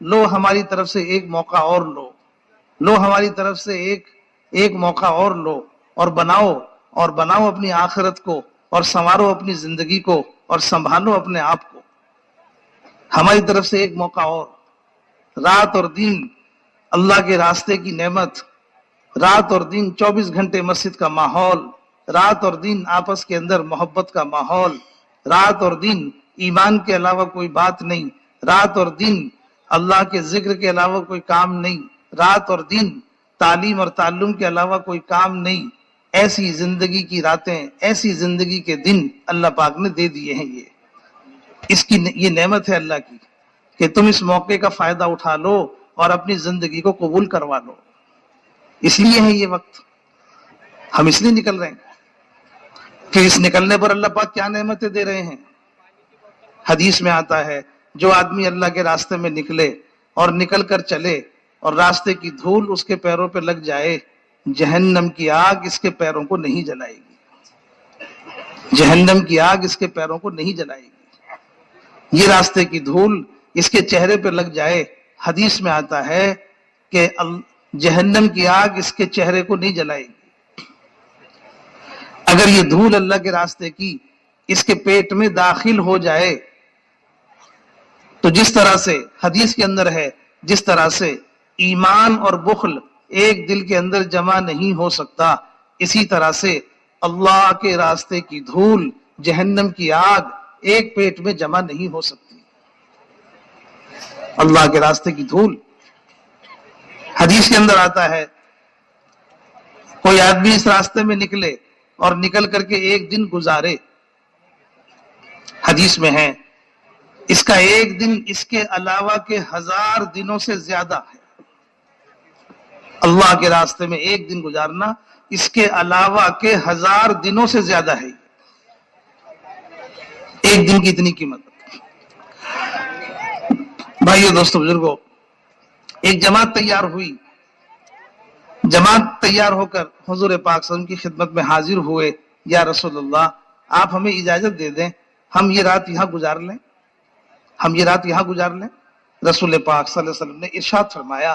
لو ہماری طرف سے ایک موقع اور لو ہماری طرف سے ایک موقع اور لو، اور بناؤ اپنی آخرت کو، اور سنوارو اپنی زندگی کو، اور سنبھالو اپنے آپ کو۔ ہماری طرف سے ایک موقع اور، رات اور دن اللہ کے راستے کی نعمت، رات اور دن 24 گھنٹے مسجد کا ماحول، رات اور دن آپس کے اندر محبت کا ماحول، رات اور دن ایمان کے علاوہ کوئی بات نہیں، رات اور دن اللہ کے ذکر کے علاوہ کوئی کام نہیں، رات اور دن تعلیم اور تعلم کے علاوہ کوئی کام نہیں۔ ایسی زندگی کی راتیں، ایسی زندگی کے دن اللہ پاک نے دے دیے ہیں۔ یہ نعمت ہے اللہ کی کہ تم اس موقع کا فائدہ اٹھا لو اور اپنی زندگی کو قبول کروا لو۔ اس لیے ہے یہ وقت، ہم اس لیے نکل رہے ہیں کہ اس نکلنے پر اللہ پاک کیا نعمتیں دے رہے ہیں۔ حدیث میں آتا ہے جو آدمی اللہ کے راستے میں نکلے اور نکل کر چلے اور راستے کی دھول اس کے پیروں پہ لگ جائے، جہنم کی آگ اس کے پیروں کو نہیں جلائے گی، جہنم کی آگ اس کے پیروں کو نہیں جلائے گی۔ یہ راستے کی دھول اس کے چہرے پہ لگ جائے، حدیث میں آتا ہے کہ جہنم کی آگ اس کے چہرے کو نہیں جلائے گی۔ اگر یہ دھول اللہ کے راستے کی اس کے پیٹ میں داخل ہو جائے تو جس طرح سے حدیث کے اندر ہے، جس طرح سے ایمان اور بخل ایک دل کے اندر جمع نہیں ہو سکتا، اسی طرح سے اللہ کے راستے کی دھول، جہنم کی آگ ایک پیٹ میں جمع نہیں ہو سکتی۔ اللہ کے راستے کی دھول، حدیث کے اندر آتا ہے کوئی آدمی اس راستے میں نکلے اور نکل کر کے ایک دن گزارے، حدیث میں ہے اس کا ایک دن اس کے علاوہ کے 1000 دنوں سے زیادہ ہے۔ اللہ کے راستے میں ایک دن گزارنا اس کے علاوہ کے 1000 دنوں سے زیادہ ہے۔ ایک دن کی اتنی قیمت۔ بھائیو دوستو بزرگو، ایک جماعت تیار ہوئی، جماعت تیار ہو کر حضور پاک صلی اللہ علیہ وسلم کی خدمت میں حاضر ہوئے، یا رسول اللہ آپ ہمیں اجازت دے دیں، ہم یہ رات یہاں گزار لیں، ہم یہ رات یہاں گزار لیں۔ رسول پاک صلی اللہ علیہ وسلم نے ارشاد فرمایا،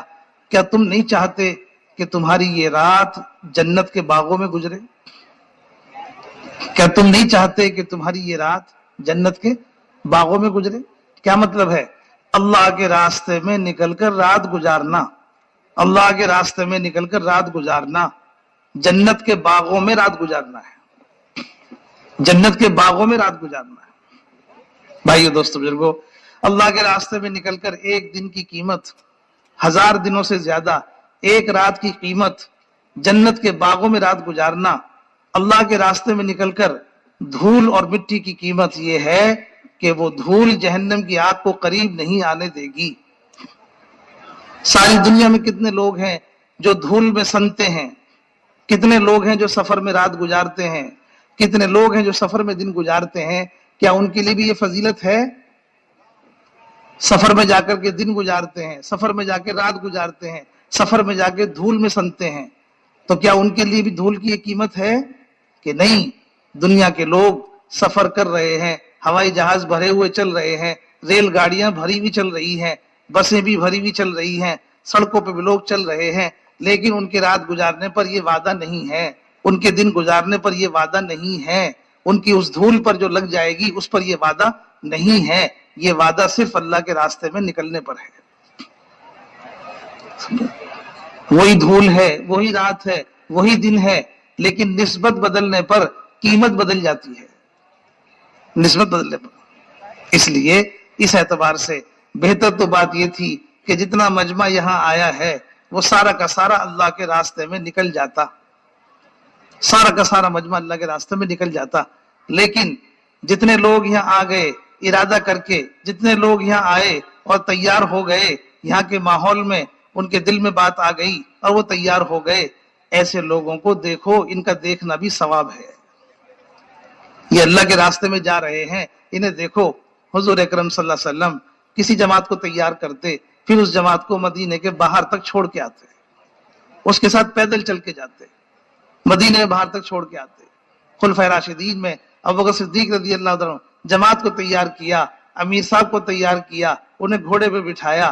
کیا تم نہیں چاہتے کہ تمہاری یہ رات جنت کے باغوں میں گزرے؟ کیا تم نہیں چاہتے کہ تمہاری یہ رات جنت کے باغوں میں گزرے؟ کیا مطلب ہے؟ اللہ کے راستے میں نکل کر رات گزارنا، اللہ کے راستے میں نکل کر رات گزارنا، جنت کے باغوں میں رات گزارنا ہے، جنت کے باغوں میں رات گزارنا ہے۔ بھائیو دوستو بزرگو، اللہ کے راستے میں نکل کر ایک دن کی قیمت 1000 دنوں سے زیادہ، ایک رات کی قیمت، جنت کے باغوں میں رات گزارنا، اللہ کے راستے میں نکل کر دھول اور مٹی کی قیمت یہ ہے کہ وہ دھول جہنم کی آگ کو قریب نہیں آنے دے گی۔ ساری دنیا میں کتنے لوگ ہیں جو دھول میں سنتے ہیں، کتنے لوگ ہیں جو سفر میں رات گزارتے ہیں، کتنے لوگ ہیں جو سفر میں دن گزارتے ہیں، کیا ان کے لیے بھی یہ فضیلت ہے؟ سفر میں جا کر کے دن گزارتے ہیں، سفر میں جا کے رات گزارتے ہیں، سفر میں جا کے دھول میں سنتے ہیں، تو کیا ان کے لیے بھی دھول کی یہ قیمت ہے کہ نہیں؟ دنیا کے لوگ سفر کر رہے ہیں، ہوائی جہاز بھرے ہوئے چل رہے ہیں، ریل گاڑیاں بھری ہوئی چل رہی ہیں، بسیں بھی بھری ہوئی چل رہی ہیں، سڑکوں پہ بھی لوگ چل رہے ہیں، لیکن ان کے رات گزارنے پر یہ وعدہ نہیں ہے، ان کے دن گزارنے پر یہ وعدہ نہیں ہے، ان کی اس دھول پر جو لگ جائے گی اس پر یہ وعدہ نہیں ہے، یہ وعدہ صرف اللہ کے راستے میں نکلنے پر ہے۔ وہی دھول ہے، وہی رات ہے، وہی دن ہے، لیکن نسبت بدلنے پر قیمت بدل جاتی ہے، نسبت بدلنے پر۔ اس لیے اس اعتبار سے بہتر تو بات یہ تھی کہ جتنا مجمع یہاں آیا ہے وہ سارا کا سارا اللہ کے راستے میں نکل جاتا، سارا کا سارا مجمع اللہ کے راستے میں نکل جاتا، لیکن جتنے لوگ یہاں آ گئے ارادہ کر کے، جتنے لوگ یہاں آئے اور تیار ہو گئے، یہاں کے ماحول میں ان کے دل میں بات آ گئی اور وہ تیار ہو گئے، ایسے لوگوں کو دیکھو، ان کا دیکھنا بھی ثواب ہے۔ یہ اللہ کے راستے میں جا رہے ہیں، انہیں دیکھو۔ حضور اکرم صلی اللہ علیہ وسلم کسی جماعت کو تیار کرتے، پھر اس جماعت کو مدینے کے باہر تک چھوڑ کے آتے، اس کے ساتھ پیدل چل کے جاتے، مدینے میں باہر تک چھوڑ کے آتے۔ خلفائے راشدین میں ابوبکر صدیق رضی اللہ عنہ جماعت کو تیار کیا، امیر صاحب کو تیار کیا، انہیں گھوڑے پہ بٹھایا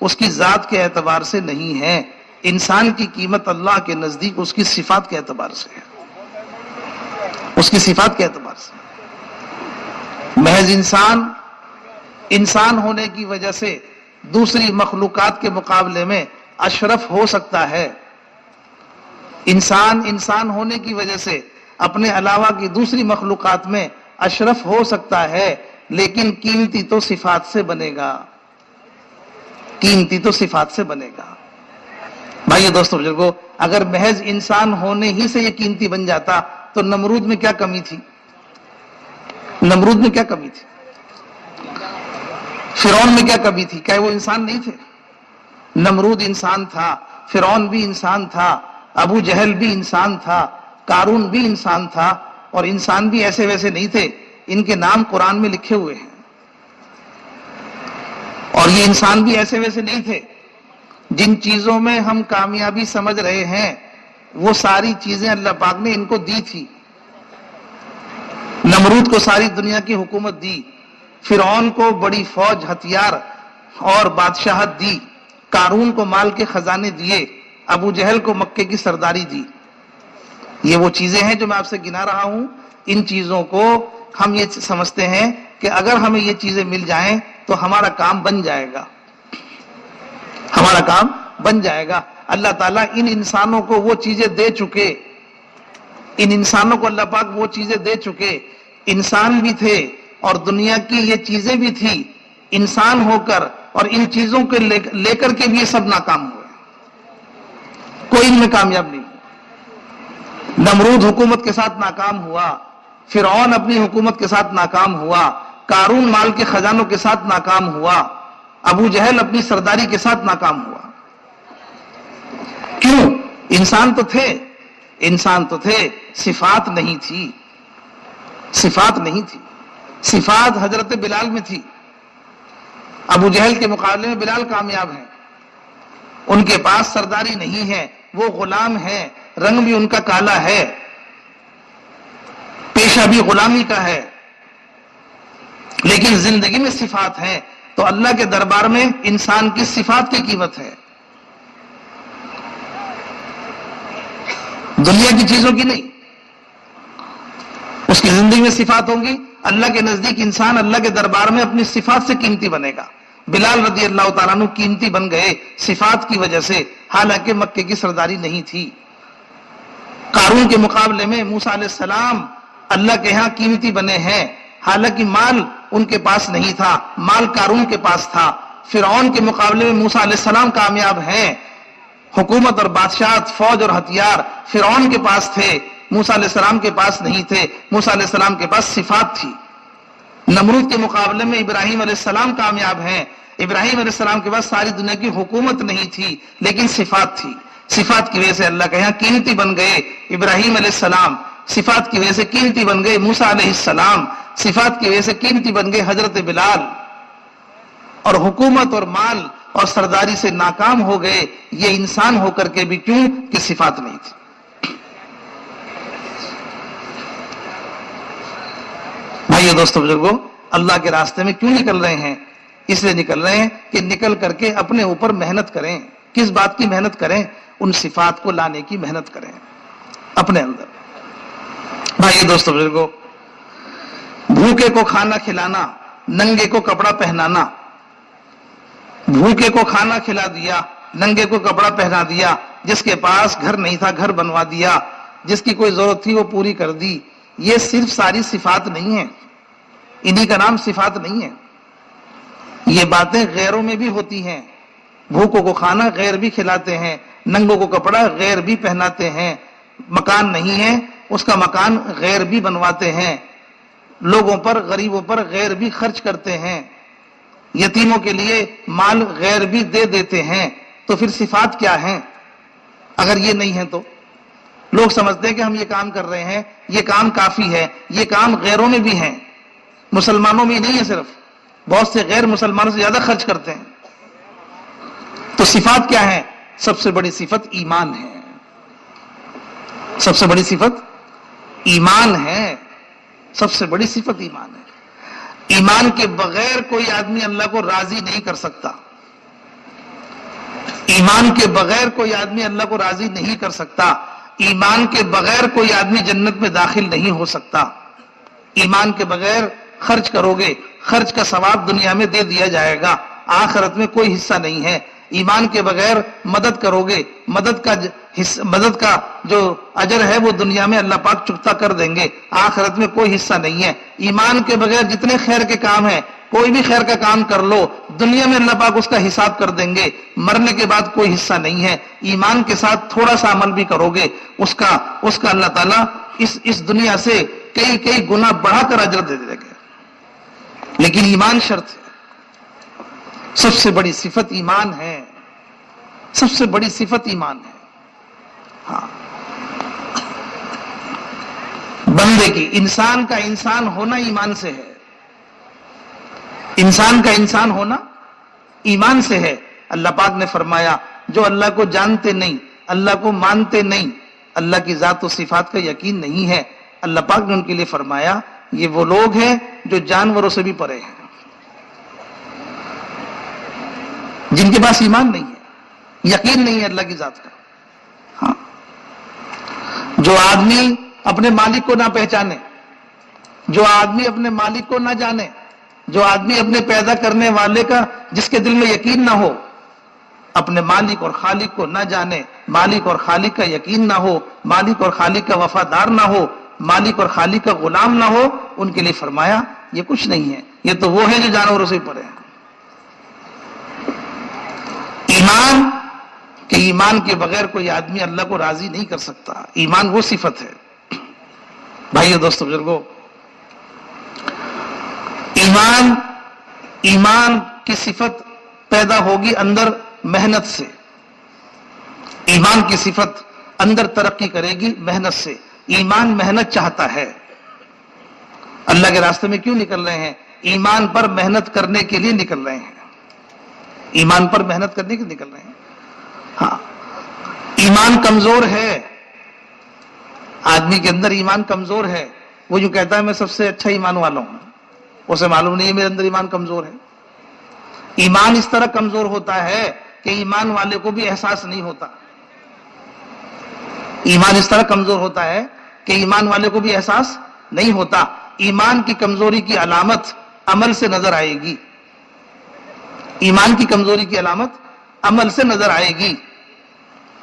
اس کی ذات کے اعتبار سے نہیں ہے، انسان کی قیمت اللہ کے نزدیک اس کی صفات کے اعتبار سے ہے، اس کی صفات کے اعتبار سے۔ محض انسان ہونے کی وجہ سے دوسری مخلوقات کے مقابلے میں اشرف ہو سکتا ہے، انسان ہونے کی وجہ سے اپنے علاوہ کی دوسری مخلوقات میں اشرف ہو سکتا ہے، لیکن قیمتی تو صفات سے بنے گا، قیمتی تو صفات سے بنے گا۔ بھائیو دوستو بزرگو، اگر محض انسان ہونے ہی سے یہ قیمتی بن جاتا تو نمرود میں کیا کمی تھی؟ نمرود میں کیا کمی تھی؟ فرعون میں کیا کمی تھی؟ کیا وہ انسان نہیں تھے؟ نمرود انسان تھا، فرعون بھی انسان تھا، ابو جہل بھی انسان تھا، قارون بھی انسان تھا، اور انسان بھی ایسے ویسے نہیں تھے، ان کے نام قرآن میں لکھے ہوئے ہیں۔ اور یہ انسان بھی ایسے ویسے نہیں تھے، جن چیزوں میں ہم کامیابی سمجھ رہے ہیں وہ ساری چیزیں اللہ پاک نے ان کو دی تھی۔ نمرود کو ساری دنیا کی حکومت دی، فرعون کو بڑی فوج، ہتھیار اور بادشاہت دی، قارون کو مال کے خزانے دیے، ابو جہل کو مکے کی سرداری دی۔ یہ وہ چیزیں ہیں جو میں آپ سے گنا رہا ہوں۔ ان چیزوں کو ہم یہ سمجھتے ہیں کہ اگر ہمیں یہ چیزیں مل جائیں تو ہمارا کام بن جائے گا، ہمارا کام بن جائے گا۔ اللہ تعالیٰ ان انسانوں کو وہ چیزیں دے چکے، ان انسانوں کو اللہ پاک وہ چیزیں دے چکے، انسان بھی تھے اور دنیا کی یہ چیزیں بھی تھی، انسان ہو کر اور ان چیزوں کو لے کر کے بھی یہ سب ناکام ہوئے، کوئی ان میں کامیاب نہیں۔ نمرود حکومت کے ساتھ ناکام ہوا، فرعون اپنی حکومت کے ساتھ ناکام ہوا، قارون مال کے خزانوں کے ساتھ ناکام ہوا، ابو جہل اپنی سرداری کے ساتھ ناکام ہوا۔ کیوں؟ انسان تو تھے، صفات نہیں تھی، صفات نہیں تھی۔ صفات حضرت بلال میں تھی، ابو جہل کے مقابلے میں بلال کامیاب ہیں، ان کے پاس سرداری نہیں ہے، وہ غلام ہے، رنگ بھی ان کا کالا ہے، پیشہ بھی غلامی کا ہے، لیکن زندگی میں صفات ہیں۔ تو اللہ کے دربار میں انسان کی صفات کی قیمت ہے، دنیا کی چیزوں کی نہیں۔ اس کی زندگی میں صفات ہوں گی، اللہ کے نزدیک انسان اللہ کے دربار میں اپنی صفات سے قیمتی بنے گا۔ بلال رضی اللہ تعالیٰ عنہ قیمتی بن گئے صفات کی وجہ سے، حالانکہ مکے کی سرداری نہیں تھی۔ قارون کے مقابلے میں موسیٰ علیہ السلام اللہ کے ہاں قیمتی بنے ہیں، حالانکہ مال ان کے پاس نہیں تھا، مال قارون کے پاس تھا۔ فرعون کے مقابلے میں موسیٰ علیہ السلام کامیاب ہیں، حکومت اور بادشاہت، فوج اور ہتھیار فرعون کے پاس تھے، موسیٰ علیہ السلام کے پاس نہیں تھے، موسیٰ علیہ السلام کے پاس صفات تھی۔ نمرود کے مقابلے میں ابراہیم علیہ السلام کامیاب ہیں، ابراہیم علیہ السلام کے پاس ساری دنیا کی حکومت نہیں تھی، لیکن صفات تھی، صفات کی وجہ سے اللہ کے یہاں قیمتی بن گئے ابراہیم علیہ السلام، صفات کی وجہ سے قیمتی بن گئے موسیٰ علیہ السلام، صفات کی وجہ سے قیمتی بن گئے حضرت بلال، اور حکومت اور مال اور سرداری سے ناکام ہو گئے یہ انسان ہو کر کے بھی، کیوں کہ صفات نہیں تھی۔ بھائیو دوستو بزرگو، اللہ کے راستے میں کیوں نکل رہے ہیں؟ اس لیے نکل رہے ہیں کہ نکل کر کے اپنے اوپر محنت کریں۔ کس بات کی محنت کریں؟ ان صفات کو لانے کی محنت کریں اپنے اندر۔ بھائیو دوستو بزرگو، بھوکے کو کھانا کھلانا، ننگے کو کپڑا پہنانا، بھوکے کو کھانا کھلا دیا، ننگے کو کپڑا پہنا دیا، جس کے پاس گھر نہیں تھا گھر بنوا دیا، جس کی کوئی ضرورت تھی وہ پوری کر دی، یہ صرف ساری صفات نہیں ہیں، انہی کا نام صفات نہیں ہے۔ یہ باتیں غیروں میں بھی ہوتی ہیں، بھوکوں کو کھانا غیر بھی کھلاتے ہیں، ننگوں کو کپڑا غیر بھی پہناتے ہیں، مکان نہیں ہے اس کا مکان غیر بھی بنواتے ہیں، لوگوں پر غریبوں پر غیر بھی خرچ کرتے ہیں، یتیموں کے لیے مال غیر بھی دے دیتے ہیں۔ تو پھر صفات کیا ہیں اگر یہ نہیں ہے؟ تو لوگ سمجھتے ہیں کہ ہم یہ کام کر رہے ہیں، یہ کام کافی ہے، یہ کام غیروں میں بھی ہیں، مسلمانوں میں نہیں ہے، صرف بہت سے غیر مسلمانوں سے زیادہ خرچ کرتے ہیں۔ تو صفات کیا ہیں؟ سب سے بڑی صفت ایمان ہے، سب سے بڑی صفت ایمان ہے، سب سے بڑی صفت ایمان ہے۔ ایمان کے بغیر کوئی آدمی اللہ کو راضی نہیں کر سکتا، ایمان کے بغیر کوئی آدمی اللہ کو راضی نہیں کر سکتا، ایمان کے بغیر کوئی آدمی جنت میں داخل نہیں ہو سکتا۔ ایمان کے بغیر خرچ کرو گے، خرچ کا ثواب دنیا میں دے دیا جائے گا، آخرت میں کوئی حصہ نہیں ہے۔ ایمان کے بغیر مدد کرو گے، مدد کا جو اجر ہے وہ دنیا میں اللہ پاک چکتا کر دیں گے، آخرت میں کوئی حصہ نہیں ہے۔ ایمان کے بغیر جتنے خیر کے کام ہیں، کوئی بھی خیر کا کام کر لو، دنیا میں اللہ پاک اس کا حساب کر دیں گے، مرنے کے بعد کوئی حصہ نہیں ہے۔ ایمان کے ساتھ تھوڑا سا عمل بھی کرو گے، اس کا اللہ تعالیٰ اس دنیا سے کئی گنا بڑھا کر اجر دے دے گا، لیکن ایمان شرط ہے۔ سب سے بڑی صفت ایمان ہے، سب سے بڑی صفت ایمان ہے۔ ہاں، بندے کی، انسان کا انسان ہونا ایمان سے ہے، انسان کا انسان ہونا ایمان سے ہے۔ اللہ پاک نے فرمایا جو اللہ کو جانتے نہیں، اللہ کو مانتے نہیں، اللہ کی ذات و صفات کا یقین نہیں ہے، اللہ پاک نے ان کے لیے فرمایا یہ وہ لوگ ہیں جو جانوروں سے بھی پرے ہیں، جن کے پاس ایمان نہیں ہے، یقین نہیں ہے اللہ کی ذات کا۔ ہاں، جو آدمی اپنے مالک کو نہ پہچانے، جو آدمی اپنے مالک کو نہ جانے، جو آدمی اپنے پیدا کرنے والے کا جس کے دل میں یقین نہ ہو، اپنے مالک اور خالق کو نہ جانے، مالک اور خالق کا یقین نہ ہو، مالک اور خالق کا وفادار نہ ہو، مالک اور خالق کا غلام نہ ہو، ان کے لیے فرمایا یہ کچھ نہیں ہے، یہ تو وہ ہے جو جانوروں سے پرے ہیں۔ ایمان کہ ایمان کے بغیر کوئی آدمی اللہ کو راضی نہیں کر سکتا، ایمان وہ صفت ہے۔ بھائیو، دوستو، بزرگو، ایمان کی صفت پیدا ہوگی اندر محنت سے، ایمان کی صفت اندر ترقی کرے گی محنت سے۔ ایمان محنت چاہتا ہے۔ اللہ کے راستے میں کیوں نکل رہے ہیں؟ ایمان پر محنت کرنے کے لیے نکل رہے ہیں، ایمان پر محنت کرنے کے لیے نکل رہے ہیں۔ ہاں، ایمان کمزور ہے، آدمی کے اندر ایمان کمزور ہے، وہ جو کہتا ہے میں سب سے اچھا ایمان والا ہوں، اسے معلوم نہیں ہے میرے اندر ایمان کمزور ہے۔ ایمان اس طرح کمزور ہوتا ہے کہ ایمان والے کو بھی احساس نہیں ہوتا، ایمان اس طرح کمزور ہوتا ہے کہ ایمان والے کو بھی احساس نہیں ہوتا۔ ایمان کی کمزوری کی علامت عمل سے نظر آئے گی، ایمان کی کمزوری کی علامت عمل سے نظر آئے گی۔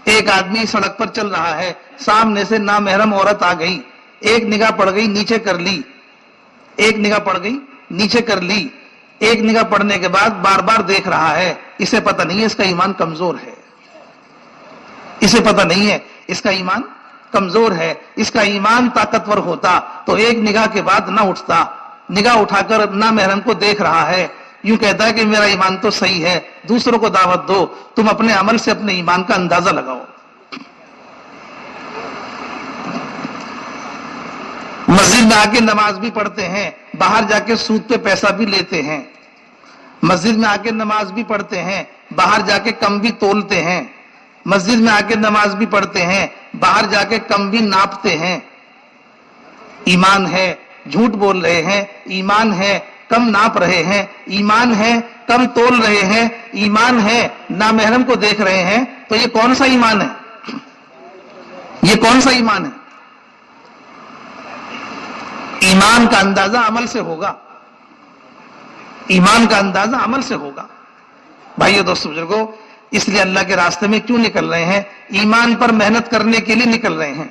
ایک آدمی سڑک پر چل رہا ہے، سامنے سے نامحرم عورت آ گئی، ایک نگاہ پڑ گئی نیچے کر لی، ایک نگاہ پڑ گئی نیچے کر لی، ایک نگاہ پڑنے کے بعد بار بار دیکھ رہا ہے، اسے پتہ نہیں ہے اس کا ایمان کمزور ہے، اسے پتہ نہیں ہے اس کا ایمان کمزور ہے۔ اس کا ایمان طاقتور ہوتا تو ایک نگاہ کے بعد نہ اٹھتا، نگاہ اٹھا کر نامحرم کو دیکھ رہا ہے، یوں کہتا ہے کہ میرا ایمان تو صحیح ہے، دوسروں کو دعوت دو، تم اپنے عمل سے اپنے ایمان کا اندازہ لگاؤ۔ مسجد میں آ کے نماز بھی پڑھتے ہیں، باہر جا کے سود پہ پیسہ بھی لیتے ہیں، مسجد میں آ کے نماز بھی پڑھتے ہیں، باہر جا کے کم بھی تولتے ہیں، مسجد میں آ کے نماز بھی پڑھتے ہیں، باہر جا کے کم بھی ناپتے ہیں۔ ایمان ہے، جھوٹ بول رہے ہیں، ایمان ہے، کم ناپ رہے ہیں، ایمان ہے، کم تول رہے ہیں، ایمان ہے، نامحرم کو دیکھ رہے ہیں، تو یہ کون سا ایمان ہے؟ یہ کون سا ایمان ہے؟ ایمان کا اندازہ عمل سے ہوگا، ایمان کا اندازہ عمل سے ہوگا۔ بھائیو، دوستو، بزرگو، اس لیے اللہ کے راستے میں کیوں نکل رہے ہیں؟ ایمان پر محنت کرنے کے لیے نکل رہے ہیں۔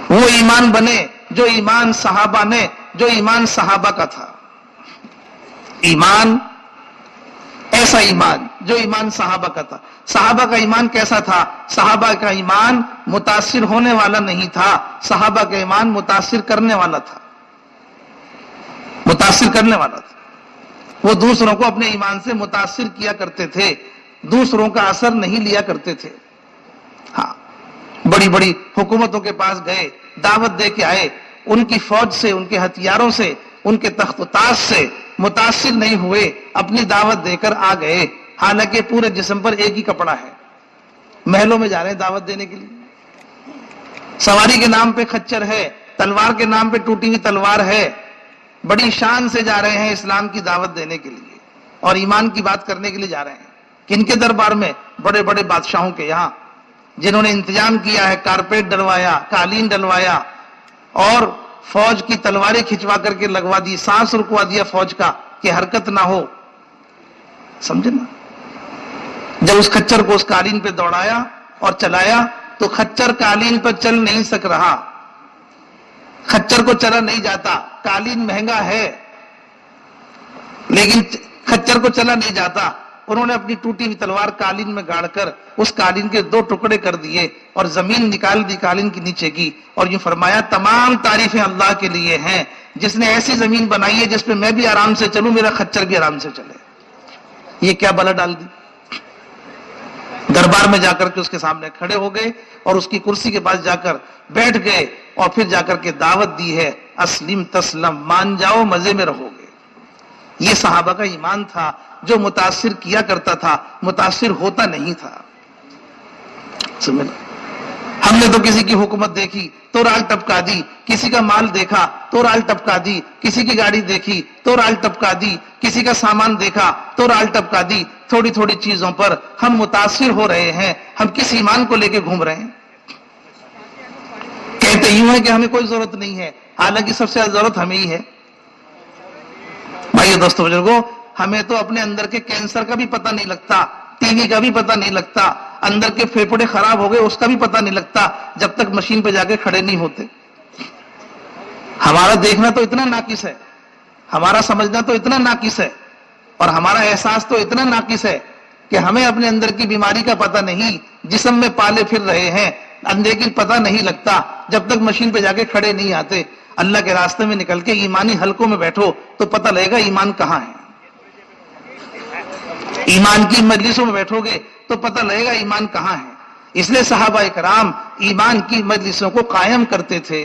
وہ ایمان بنے جو ایمان صحابہ نے، جو ایمان صحابہ کا تھا، ایمان ایسا ایمان جو ایمان صحابہ کا تھا۔ صحابہ کا ایمان کیسا تھا؟ صحابہ کا ایمان متاثر ہونے والا نہیں تھا، صحابہ کا ایمان متاثر کرنے والا تھا، متاثر کرنے والا تھا۔ وہ دوسروں کو اپنے ایمان سے متاثر کیا کرتے تھے، دوسروں کا اثر نہیں لیا کرتے تھے۔ ہاں، بڑی بڑی حکومتوں کے پاس گئے، دعوت دے کے آئے، ان کی فوج سے، ان کے ہتھیاروں سے، ان کے تخت و تاج سے متاثر نہیں ہوئے، اپنی دعوت دے کر آ گئے، حالانکہ پورے جسم پر ایک ہی کپڑا ہے، محلوں میں جا رہے ہیں دعوت دینے کے لیے، سواری کے نام پہ خچر ہے، تلوار کے نام پہ ٹوٹی ہوئی تلوار ہے، بڑی شان سے جا رہے ہیں اسلام کی دعوت دینے کے لیے اور ایمان کی بات کرنے کے لیے جا رہے ہیں۔ کن کے دربار میں؟ بڑے بڑے بادشاہوں کے یہاں، جنہوں نے انتظام کیا ہے، کارپیٹ ڈلوایا، قالین ڈلوایا اور فوج کی تلواریں کھچوا کر کے لگوا دی، سانس رکوا دیا فوج کا کہ حرکت نہ ہو. سمجھے نا؟ جب اس خچر کو اس قالین پہ دوڑایا اور چلایا تو خچر قالین پر چل نہیں سک رہا، خچر کو چلا نہیں جاتا. قالین مہنگا ہے لیکن خچر کو چلا نہیں جاتا. انہوں نے اپنی ٹوٹی ہوئی تلوار قالین میں گاڑ کر اس قالین کے 2 ٹکڑے کر دیے اور زمین نکال دی قالین کے نیچے کی، اور یہ فرمایا تمام تعریفیں اللہ کے لیے ہیں جس نے ایسی زمین بنائی ہے جس پہ میں بھی آرام سے چلوں، میرا خچر بھی آرام سے چلے. یہ کیا بلا ڈال دی. دربار میں جا کر کے اس کے سامنے کھڑے ہو گئے اور اس کی کرسی کے پاس جا کر بیٹھ گئے اور پھر جا کر کے دعوت دی ہے، اسلم تسلم، مان جاؤ مزے میں رہو گے. یہ صحابہ کا ایمان تھا جو متاثر کیا کرتا تھا، متاثر ہوتا نہیں تھا. سمجھ؟ ہم نے تو کسی کی حکومت دیکھی تو رال ٹپکا دی، کسی کا مال دیکھا تو رال ٹپکا دی، کسی کی گاڑی دیکھی تو رال ٹپکا دی، کسی کا سامان دیکھا تو رال ٹپکا دی. تھوڑی تھوڑی چیزوں پر ہم متاثر ہو رہے ہیں. ہم کس ایمان کو لے کے گھوم رہے ہیں؟ کہتے یوں ہے کہ ہمیں کوئی ضرورت نہیں ہے، حالانکہ سب سے زیادہ ضرورت ہمیں ہی ہے. بھائیو دوستو بزرگوں، ہمیں تو اپنے اندر کے کینسر کا بھی پتہ نہیں لگتا، ٹی وی کا بھی پتہ نہیں لگتا، اندر کے پھیپھڑے خراب ہو گئے اس کا بھی پتہ نہیں لگتا جب تک مشین پہ جا کے کھڑے نہیں ہوتے. ہمارا دیکھنا تو اتنا ناقص ہے، ہمارا سمجھنا تو اتنا ناقص ہے، اور ہمارا احساس تو اتنا ناقص ہے کہ ہمیں اپنے اندر کی بیماری کا پتہ نہیں، جسم میں پالے پھر رہے ہیں، اندر کی پتہ نہیں لگتا جب تک مشین پہ جا کے کھڑے نہیں آتے. اللہ کے راستے میں نکل کے ایمانی حلقوں میں بیٹھو تو پتہ لگے گا ایمان کہاں ہے. ایمان کی مجلسوں میں بیٹھو گے تو پتہ لگے گا ایمان کہاں ہے. اس لیے صحابہ کرام ایمان کی مجلسوں کو قائم کرتے تھے.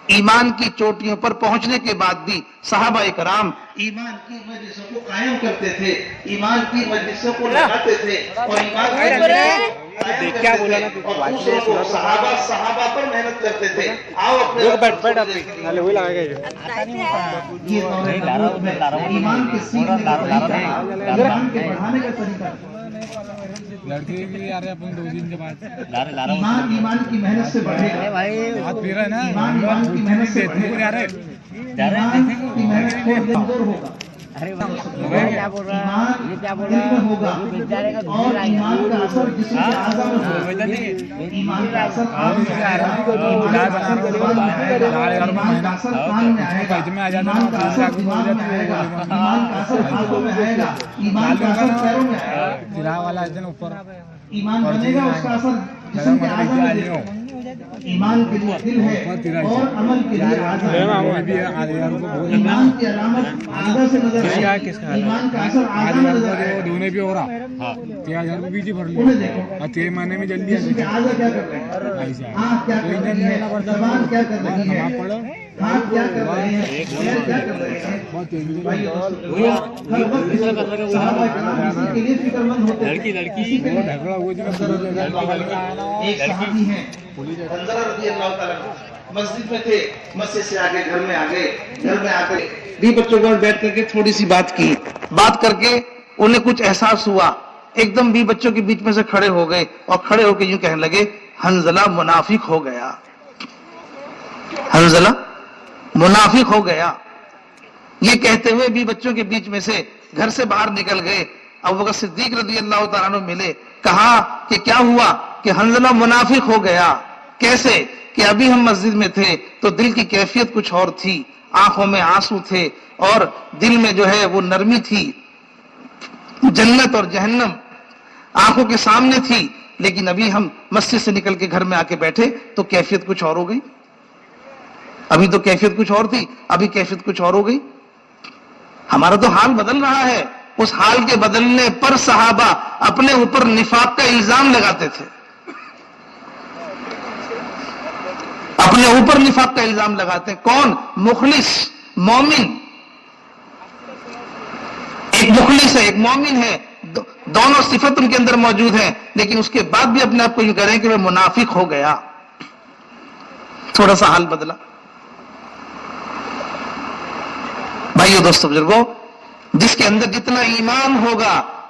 ایمان کی چوٹیوں پر پہنچنے کے بعد بھی صحابہ کرام ایمان کی مجلسوں کو قائم کرتے تھے، ایمان کی مجلسوں کو لگاتے تھے اور ایمان کیا بولا نا صحابہ پر محنت کرتے تھے. آؤ اپنے ایمان کے سیکھنے کا طریقہ، ایمان کے بڑھانے کا طریقہ. لڑکے بھی آ رہے اپنے 2 دن کے بعد. ایمان کی محنت سے بڑھے گا. ایمان کی محنت سے بڑھے گا. ایمان کی محنت سے کمزور ہوگا. ایمان ہوگا اور ایمان کا اثر جسم کے اعضاء میں ہوگا. ایمان کا اثر آنکھ میں آئے گا، ایمان کا اثر دماغ میں آئے گا، ایمان کا اثر کان میں آئے گا، ایمان کا اثر دماغ میں آئے گا، ایمان کا اثر ہاتھوں میں آئے گا، ایمان کا اثر پیروں میں آئے گا. گرا والا ہے اوپر ایمان بنے گا، اس کا اثر جسم کے اعضاء میں دے گا. ایمان کے لیے دل ہے اور عمل کے لیے اعضاء ہے. ایمان کی علامت اعضاء سے نظر آئے گی، ایمان کا اثر اعضاء میں نظر آئے گا. دونوں بھی ہو رہا 3000 روپے بھی بھر انہیں دیکھو اور 3 مہینے میں جلدی جسم کے اعضاء کیا کر رہے ہیں، آنکھ کیا کر رہی ہے، زبان کیا کر رہی ہے، ہاتھ کیا کر رہے ہیں، پیر کیا کر رہے ہیں. ہر وقت صحابہ کرام اسی کے لیے فکر مند ہوتے تھے. ایک صحابی ہیں حنظلہ رضی اللہ تعالیٰ مسجد میں تھے، مسجد سے آگے گھر میں آ گئے. گھر میں آ کر بھی بچوں کو بیٹھ کر کے تھوڑی سی بات کی. بات کر کے انہیں کچھ احساس ہوا، ایک دم بھی بچوں کے بیچ میں سے کھڑے ہو گئے اور کھڑے ہو کے یوں کہنے لگے حنظلہ منافق ہو گیا. حنظلہ منافق ہو گیا. یہ کہتے ہوئے بھی بچوں کے بیچ میں سے گھر سے باہر نکل گئے. ابوبکر صدیق رضی اللہ تعالیٰ عنہ ملے، کہا کہ کیا ہوا؟ کہ حنظلہ منافق ہو گیا. کیسے؟ کہ ابھی ہم مسجد میں تھے تو دل کی کیفیت کچھ اور تھی، آنکھوں میں آنسو تھے اور دل میں جو ہے وہ نرمی تھی. جنت اور جہنم آنکھوں کے سامنے تھی، لیکن ابھی ہم مسجد سے نکل کے گھر میں آ کے بیٹھے تو کیفیت کچھ اور ہو گئی. ابھی تو کیفیت کچھ اور تھی، ابھی کیفیت کچھ اور ہو گئی. ہمارا تو حال بدل رہا ہے. اس حال کے بدلنے پر صحابہ اپنے اوپر نفاق کا الزام لگاتے تھے، اپنے اوپر نفاق کا الزام لگاتے ہیں. کون؟ مخلص مومن. ایک مخلص ہے، ایک مومن ہے، دونوں صفت ان کے اندر موجود ہیں، لیکن اس کے بعد بھی اپنے آپ کو یوں کہہ رہے ہیں کہ وہ منافق ہو گیا. تھوڑا سا حال بدلا. بھائیو دوستو بزرگوں، جس کے اندر جتنا ایمان ہوگا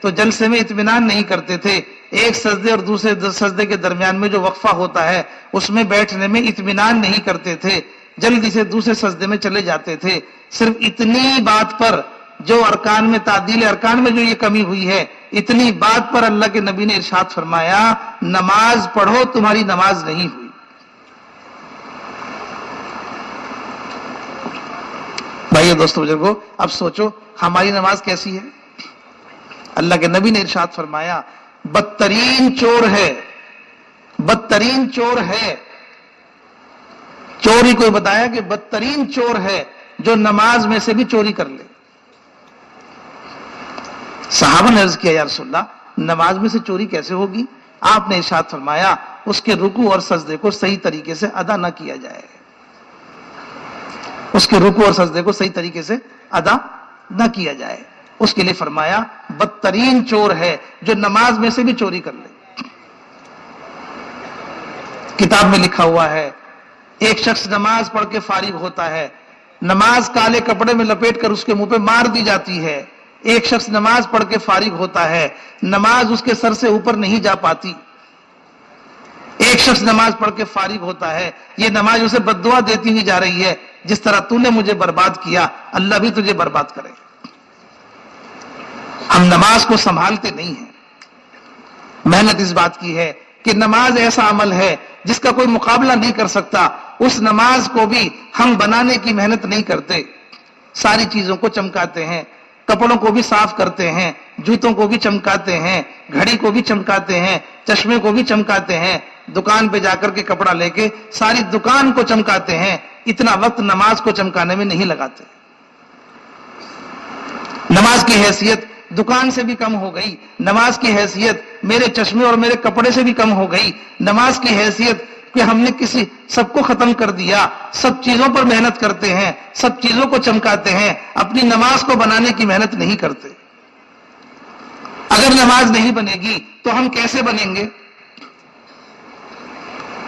تو جلسے میں اطمینان نہیں کرتے تھے، ایک سجدے اور دوسرے سجدے کے درمیان میں جو وقفہ ہوتا ہے اس میں بیٹھنے میں اطمینان نہیں کرتے تھے، جلدی سے دوسرے سجدے میں چلے جاتے تھے۔ صرف اتنی بات پر جو ارکان میں تعدیل ارکان میں جو یہ کمی ہوئی ہے، اتنی بات پر اللہ کے نبی نے ارشاد فرمایا نماز پڑھو تمہاری نماز نہیں ہوئی۔ بھائیو دوستو بزرگو، اب سوچو ہماری نماز کیسی ہے؟ اللہ کے نبی نے ارشاد فرمایا بدترین چور ہے، بدترین چور ہے، چوری کوئی بتایا کہ بدترین چور ہے جو نماز میں سے بھی چوری کر لے۔ صحابہ نے عرض کیا یا رسول اللہ نماز میں سے چوری کیسے ہوگی؟ آپ نے ارشاد فرمایا اس کے رکوع اور سجدے کو صحیح طریقے سے ادا نہ کیا جائے، اس کے رکوع اور سجدے کو صحیح طریقے سے ادا نہ کیا جائے۔ اس کے لیے فرمایا بدترین چور ہے جو نماز میں سے بھی چوری کر لے۔ کتاب میں لکھا ہوا ہے ایک شخص نماز پڑھ کے فارغ ہوتا ہے، نماز کالے کپڑے میں لپیٹ کر اس کے منہ پہ مار دی جاتی ہے۔ ایک شخص نماز پڑھ کے فارغ ہوتا ہے، نماز اس کے سر سے اوپر نہیں جا پاتی۔ ایک شخص نماز پڑھ کے فارغ ہوتا ہے، یہ نماز اسے بددعا دیتی ہوئی جا رہی ہے، جس طرح تو نے مجھے برباد کیا اللہ بھی تجھے برباد کرے۔ ہم نماز کو سنبھالتے نہیں ہیں۔ محنت اس بات کی ہے کہ نماز ایسا عمل ہے جس کا کوئی مقابلہ نہیں کر سکتا، اس نماز کو بھی ہم بنانے کی محنت نہیں کرتے، ساری چیزوں کو چمکاتے ہیں، کپڑوں کو بھی صاف کرتے ہیں، جوتوں کو بھی چمکاتے ہیں، گھڑی کو بھی چمکاتے ہیں، چشمے کو بھی چمکاتے ہیں، دکان پہ جا کر کے کپڑا لے کے ساری دکان کو چمکاتے ہیں، اتنا وقت نماز کو چمکانے میں نہیں لگاتے۔ نماز کی حیثیت دکان سے بھی کم ہو گئی، نماز کی حیثیت میرے چشمے اور میرے کپڑے سے بھی کم ہو گئی، نماز کی حیثیت کہ ہم نے سب کو ختم کر دیا، سب چیزوں پر محنت کرتے ہیں، سب چیزوں کو چمکاتے ہیں، اپنی نماز کو بنانے کی محنت نہیں کرتے۔ اگر نماز نہیں بنے گی تو ہم کیسے بنیں گے؟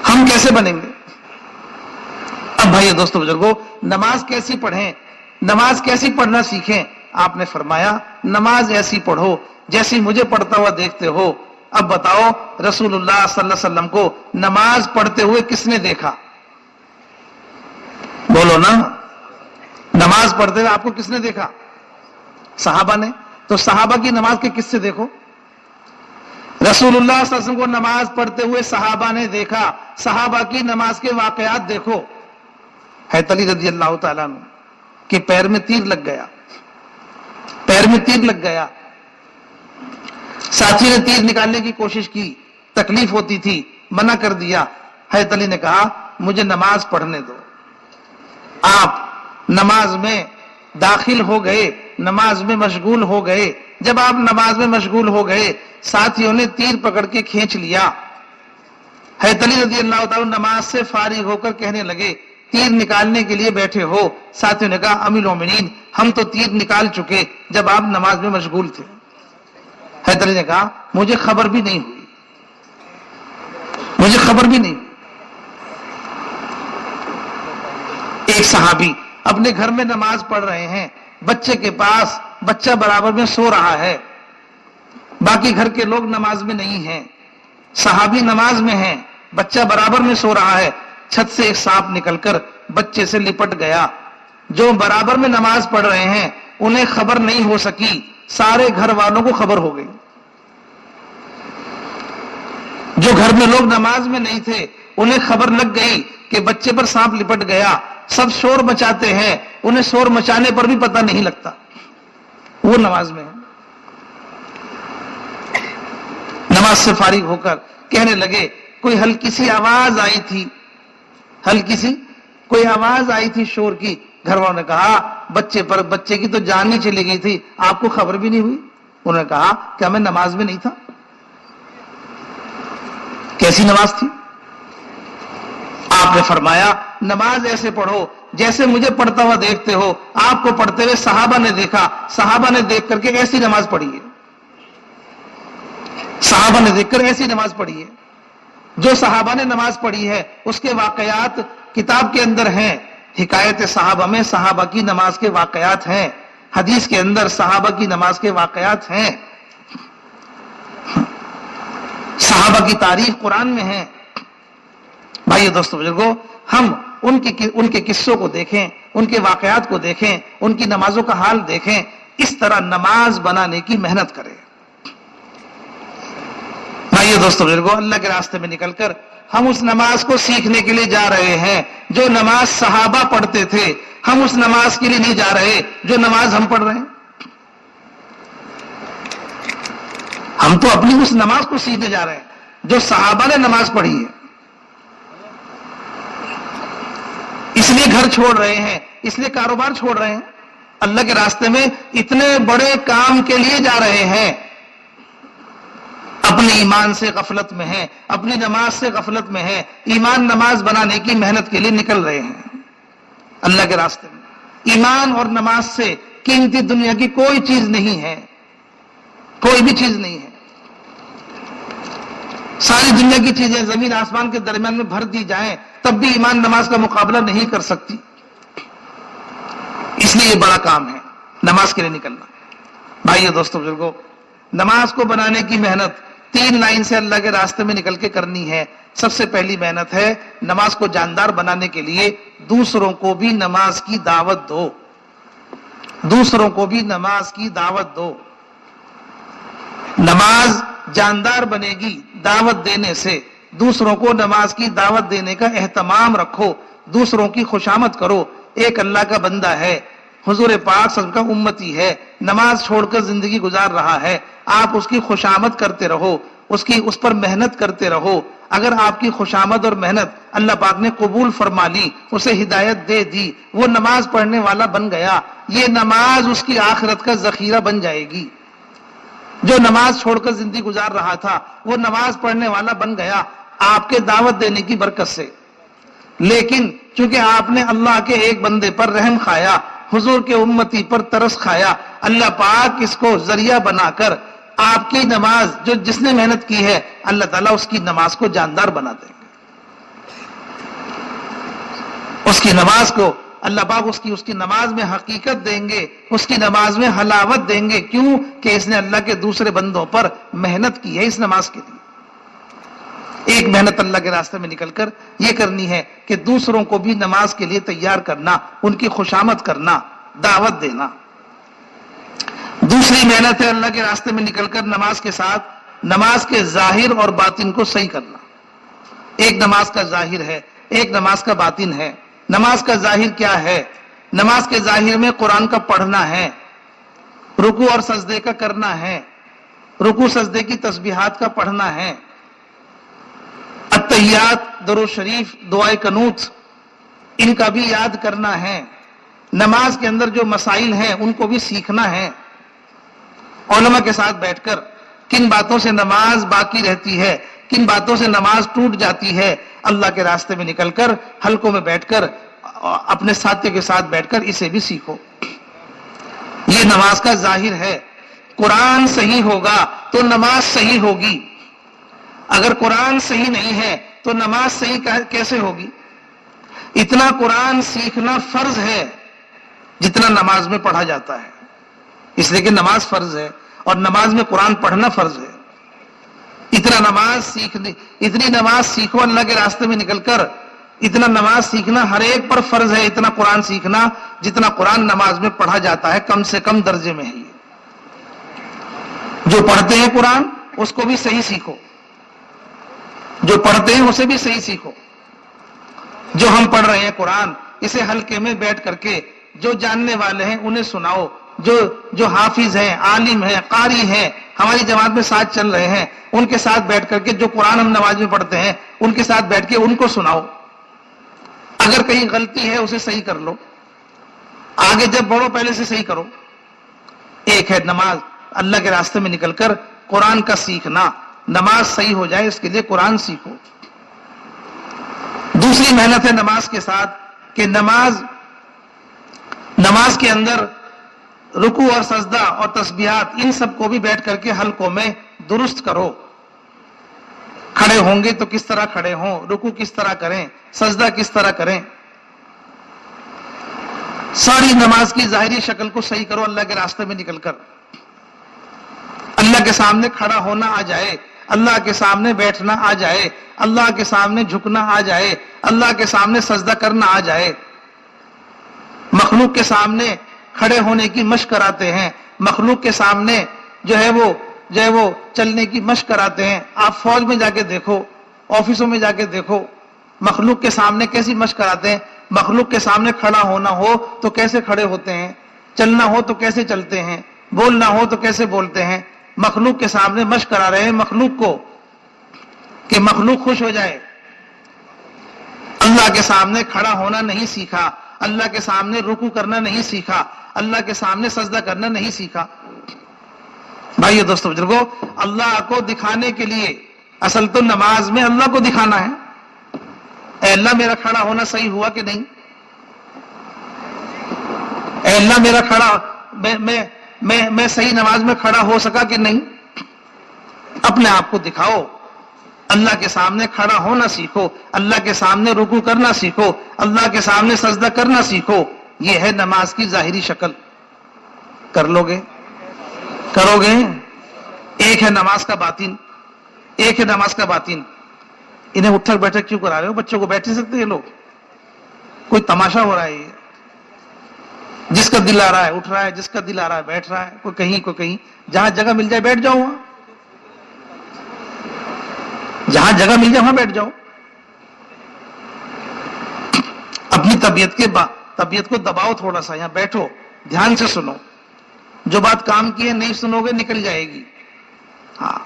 ہم کیسے بنیں گے؟ اب بھائی دوستو بزرگوں، نماز کیسی پڑھیں، نماز کیسی پڑھنا سیکھیں؟ آپ نے فرمایا نماز ایسی پڑھو جیسی مجھے پڑھتا ہوا دیکھتے ہو۔ اب بتاؤ رسول اللہ صلی اللہ علیہ وسلم کو نماز پڑھتے ہوئے کس نے دیکھا؟ بولو نا، نماز پڑھتے ہوئے آپ کو کس نے دیکھا؟ صحابہ نے۔ تو صحابہ کی نماز کے قصے دیکھو، رسول اللہ صلی اللہ علیہ وسلم کو نماز پڑھتے ہوئے صحابہ نے دیکھا، صحابہ کی نماز کے واقعات دیکھو۔ حضرت علی رضی اللہ تعالیٰ عنہ کہ پیر میں تیر لگ گیا، پیر میں تیر لگ گیا، ساتھی نے تیر نکالنے کی کوشش کی، تکلیف ہوتی تھی، منع کر دیا۔ حضرت علی نے کہا مجھے نماز پڑھنے دو۔ آپ نماز میں داخل ہو گئے، نماز میں مشغول ہو گئے۔ جب آپ نماز میں مشغول ہو گئے، ساتھیوں نے تیر پکڑ کے کھینچ لیا۔ حضرت علی رضی اللہ تعالیٰ نماز سے فارغ ہو کر کہنے لگے تیر نکالنے کے لیے بیٹھے ہو؟ ساتھیوں نے کہا امیر المومنین ہم تو تیر نکال چکے جب آپ نماز میں مشغول تھے۔ حضرت علی نے کہا مجھے خبر بھی نہیں ہوئی، مجھے خبر بھی نہیں۔ ایک صحابی اپنے گھر میں نماز پڑھ رہے ہیں، بچے کے پاس بچہ برابر میں سو رہا ہے، باقی گھر کے لوگ نماز میں نہیں ہیں، صحابی نماز میں ہیں، بچہ برابر میں سو رہا ہے۔ چھت سے ایک سانپ نکل کر بچے سے لپٹ گیا۔ جو برابر میں نماز پڑھ رہے ہیں انہیں خبر نہیں ہو سکی، سارے گھر والوں کو خبر ہو گئی۔ جو گھر میں لوگ نماز میں نہیں تھے انہیں خبر لگ گئی کہ بچے پر سانپ لپٹ گیا، سب شور مچاتے ہیں، انہیں شور مچانے پر بھی پتہ نہیں لگتا، وہ نماز میں ہے۔ نماز سے فارغ ہو کر کہنے لگے کوئی ہلکی سی آواز آئی تھی، ہلکی سی کوئی آواز آئی تھی شور کی۔ گھر والوں نے کہا بچے کی تو جان ہی چلی گئی تھی، آپ کو خبر بھی نہیں ہوئی؟ انہوں نے کہا کیا میں نماز میں نہیں تھا؟ کیسی نماز تھی؟ آپ نے فرمایا نماز ایسے پڑھو جیسے مجھے پڑھتا ہوا دیکھتے ہو۔ آپ کو پڑھتے ہوئے صحابہ نے دیکھا، صحابہ نے دیکھ کر کے ایسی نماز پڑھی ہے، صحابہ نے دیکھ کر ایسی نماز پڑھی ہے۔ جو صحابہ نے نماز پڑھی ہے اس کے واقعات کتاب کے اندر ہیں، حکایت صحابہ میں صحابہ کی نماز کے واقعات ہیں، حدیث کے اندر صحابہ کی نماز کے واقعات ہیں۔ صحابہ کی تاریخ قرآن میں ہے. بھائیو دوستو بزرگو، ہم ان کے قصوں کو دیکھیں، ان کے واقعات کو دیکھیں، ان کی نمازوں کا حال دیکھیں، اس طرح نماز بنانے کی محنت کریں. بھائیو دوستو بزرگو، اللہ کے راستے میں نکل کر ہم اس نماز کو سیکھنے کے لیے جا رہے ہیں جو نماز صحابہ پڑھتے تھے. ہم اس نماز کے لیے نہیں جا رہے جو نماز ہم پڑھ رہے ہیں. ہم تو اپنی اس نماز کو سیکھنے جا رہے ہیں جو صحابہ نے نماز پڑھی ہے. اس لیے گھر چھوڑ رہے ہیں، اس لیے کاروبار چھوڑ رہے ہیں، اللہ کے راستے میں اتنے بڑے کام کے لیے جا رہے ہیں. اپنے ایمان سے غفلت میں ہیں، اپنی نماز سے غفلت میں ہیں، ایمان نماز بنانے کی محنت کے لیے نکل رہے ہیں اللہ کے راستے میں. ایمان اور نماز سے قیمتی دنیا کی کوئی چیز نہیں ہے، کوئی بھی چیز نہیں ہے. ساری دنیا کی چیزیں زمین آسمان کے درمیان میں بھر دی جائیں تب بھی ایمان نماز کا مقابلہ نہیں کر سکتی. اس لیے یہ بڑا کام ہے نماز کے لیے نکلنا. بھائیو دوستو بزرگو، نماز کو بنانے کی محنت 3 لائن سے اللہ کے راستے میں نکل کے کرنی ہے. سب سے پہلی محنت ہے نماز کو جاندار بنانے کے لیے دوسروں کو بھی نماز کی دعوت دو. دوسروں کو بھی نماز کی دعوت دو. نماز جاندار بنے گی دعوت دینے سے. دوسروں کو نماز کی دعوت دینے کا اہتمام رکھو، دوسروں کی خوشامد کرو. ایک اللہ کا بندہ ہے، حضور پاک صلی اللہ علیہ وسلم کا امتی ہے، نماز چھوڑ کر زندگی گزار رہا ہے. آپ اس کی خوشامد کرتے رہو، اس پر محنت کرتے رہو. اگر آپ کی خوشامد اور محنت اللہ پاک نے قبول فرما لی، اسے ہدایت دے دی، وہ نماز پڑھنے والا بن گیا، یہ نماز اس کی آخرت کا ذخیرہ بن جائے گی. جو نماز چھوڑ کر زندگی گزار رہا تھا وہ نماز پڑھنے والا بن گیا آپ کے دعوت دینے کی برکت سے. لیکن چونکہ آپ نے اللہ کے ایک بندے پر رحم کھایا، حضور کے امتی پر ترس کھایا، اللہ پاک اس کو ذریعہ بنا کر آپ کی نماز جو جس نے محنت کی ہے اللہ تعالیٰ اس کی نماز کو جاندار بنا دیں گے. اس کی نماز کو اللہ پاک اس کی نماز میں حقیقت دیں گے، اس کی نماز میں حلاوت دیں گے. کیوں کہ اس نے اللہ کے دوسرے بندوں پر محنت کی ہے اس نماز کے لیے. ایک محنت اللہ کے راستے میں نکل کر یہ کرنی ہے کہ دوسروں کو بھی نماز کے لیے تیار کرنا، ان کی خوشامد کرنا، دعوت دینا. دوسری محنت ہے اللہ کے راستے میں نکل کر نماز کے ساتھ نماز کے ظاہر اور باطن کو صحیح کرنا. ایک نماز کا ظاہر ہے، ایک نماز کا باطن ہے. نماز کا ظاہر کیا ہے؟ نماز کے ظاہر میں قرآن کا پڑھنا ہے، رکوع اور سجدے کا کرنا ہے، رکوع سجدے کی تسبیحات کا پڑھنا ہے، التحیات، درود شریف، دعائے قنوت، ان کا بھی یاد کرنا ہے. نماز کے اندر جو مسائل ہیں ان کو بھی سیکھنا ہے. علماء کے ساتھ بیٹھ کر کن باتوں سے نماز باقی رہتی ہے، کن باتوں سے نماز ٹوٹ جاتی ہے، اللہ کے راستے میں نکل کر حلقوں میں بیٹھ کر اپنے ساتھیوں کے ساتھ بیٹھ کر اسے بھی سیکھو. یہ نماز کا ظاہر ہے. قرآن صحیح ہوگا تو نماز صحیح ہوگی. اگر قرآن صحیح نہیں ہے تو نماز صحیح کیسے ہوگی؟ اتنا قرآن سیکھنا فرض ہے جتنا نماز میں پڑھا جاتا ہے، اس لیے کہ نماز فرض ہے اور نماز میں قرآن پڑھنا فرض ہے. اتنی نماز سیکھو اللہ کے راستے میں نکل کر. اتنا نماز سیکھنا ہر ایک پر فرض ہے، اتنا قرآن سیکھنا جتنا قرآن نماز میں پڑھا جاتا ہے، کم سے کم درجے میں ہے. یہ جو پڑھتے ہیں قرآن اس کو بھی صحیح سیکھو، جو پڑھتے ہیں اسے بھی صحیح سیکھو. جو ہم پڑھ رہے ہیں قرآن اسے حلقے میں بیٹھ کر کے جو جاننے والے ہیں انہیں سناؤ. جو حافظ ہیں، عالم ہیں، قاری ہیں، ہماری جماعت میں ساتھ چل رہے ہیں، ان کے ساتھ بیٹھ کر کے جو قرآن ہم نماز میں پڑھتے ہیں ان کے ساتھ بیٹھ کے ان کو سناؤ. اگر کہیں غلطی ہے اسے صحیح کر لو. آگے جب بڑھو پہلے سے صحیح کرو. ایک ہے نماز اللہ کے راستے میں نکل کر قرآن کا سیکھنا. نماز صحیح ہو جائے اس کے لیے قرآن سیکھو. دوسری محنت ہے نماز کے ساتھ کہ نماز کے اندر رکوع اور سجدہ اور تسبیحات ان سب کو بھی بیٹھ کر کے حلقوں میں درست کرو. کھڑے ہوں گے تو کس طرح کھڑے ہوں، رکوع کس طرح کریں، سجدہ کس طرح کریں. ساری نماز کی ظاہری شکل کو صحیح کرو اللہ کے راستے میں نکل کر. اللہ کے سامنے کھڑا ہونا آ جائے، اللہ کے سامنے بیٹھنا آ جائے، اللہ کے سامنے جھکنا آ جائے، اللہ کے سامنے سجدہ کرنا آ جائے۔ مخلوق کے سامنے کھڑے ہونے کی مشق کراتے ہیں، مخلوق کے سامنے جو ہے وہ چلنے کی مشق کراتے ہیں۔ آپ فوج میں جا کے دیکھو، آفسوں میں جا کے دیکھو، مخلوق کے سامنے کیسی مشق کراتے ہیں۔ مخلوق کے سامنے کھڑا ہونا ہو تو کیسے کھڑے ہوتے ہیں، چلنا ہو تو کیسے چلتے ہیں، بولنا ہو تو کیسے بولتے ہیں۔ مخلوق کے سامنے مشق کرا رہے ہیں مخلوق کو کہ مخلوق خوش ہو جائے۔ اللہ کے سامنے کھڑا ہونا نہیں سیکھا، اللہ کے سامنے رکوع کرنا نہیں سیکھا، اللہ کے سامنے سجدہ کرنا نہیں سیکھا۔ بھائیو دوستو بزرگو، اللہ کو دکھانے کے لیے اصل تو نماز میں اللہ کو دکھانا ہے۔ اے اللہ میرا کھڑا ہونا صحیح ہوا کہ نہیں، اے اللہ میرا کھڑا میں صحیح نماز میں کھڑا ہو سکا کہ نہیں۔ اپنے آپ کو دکھاؤ، اللہ کے سامنے کھڑا ہونا سیکھو، اللہ کے سامنے رکوع کرنا سیکھو، اللہ کے سامنے سجدہ کرنا سیکھو۔ یہ ہے نماز کی ظاہری شکل۔ کر لو گے، کرو گے۔ ایک ہے نماز کا باطن، ایک ہے نماز کا باطن۔ انہیں اٹھک بیٹھک کیوں کرا رہے ہو؟ بچوں کو بیٹھ نہیں سکتے یہ لوگ؟ کوئی تماشا ہو رہا ہے یہ؟ جس کا دل آ رہا ہے اٹھ رہا ہے، جس کا دل آ رہا ہے بیٹھ رہا ہے، کوئی کہیں جہاں جگہ مل جائے بیٹھ جاؤ، وہاں جہاں جگہ مل جائے وہاں بیٹھ جاؤ۔ اپنی طبیعت کو دباؤ تھوڑا سا، یہاں بیٹھو، دھیان سے سنو۔ جو بات کام کی ہے نہیں سنو گے نکل جائے گی۔ ہاں،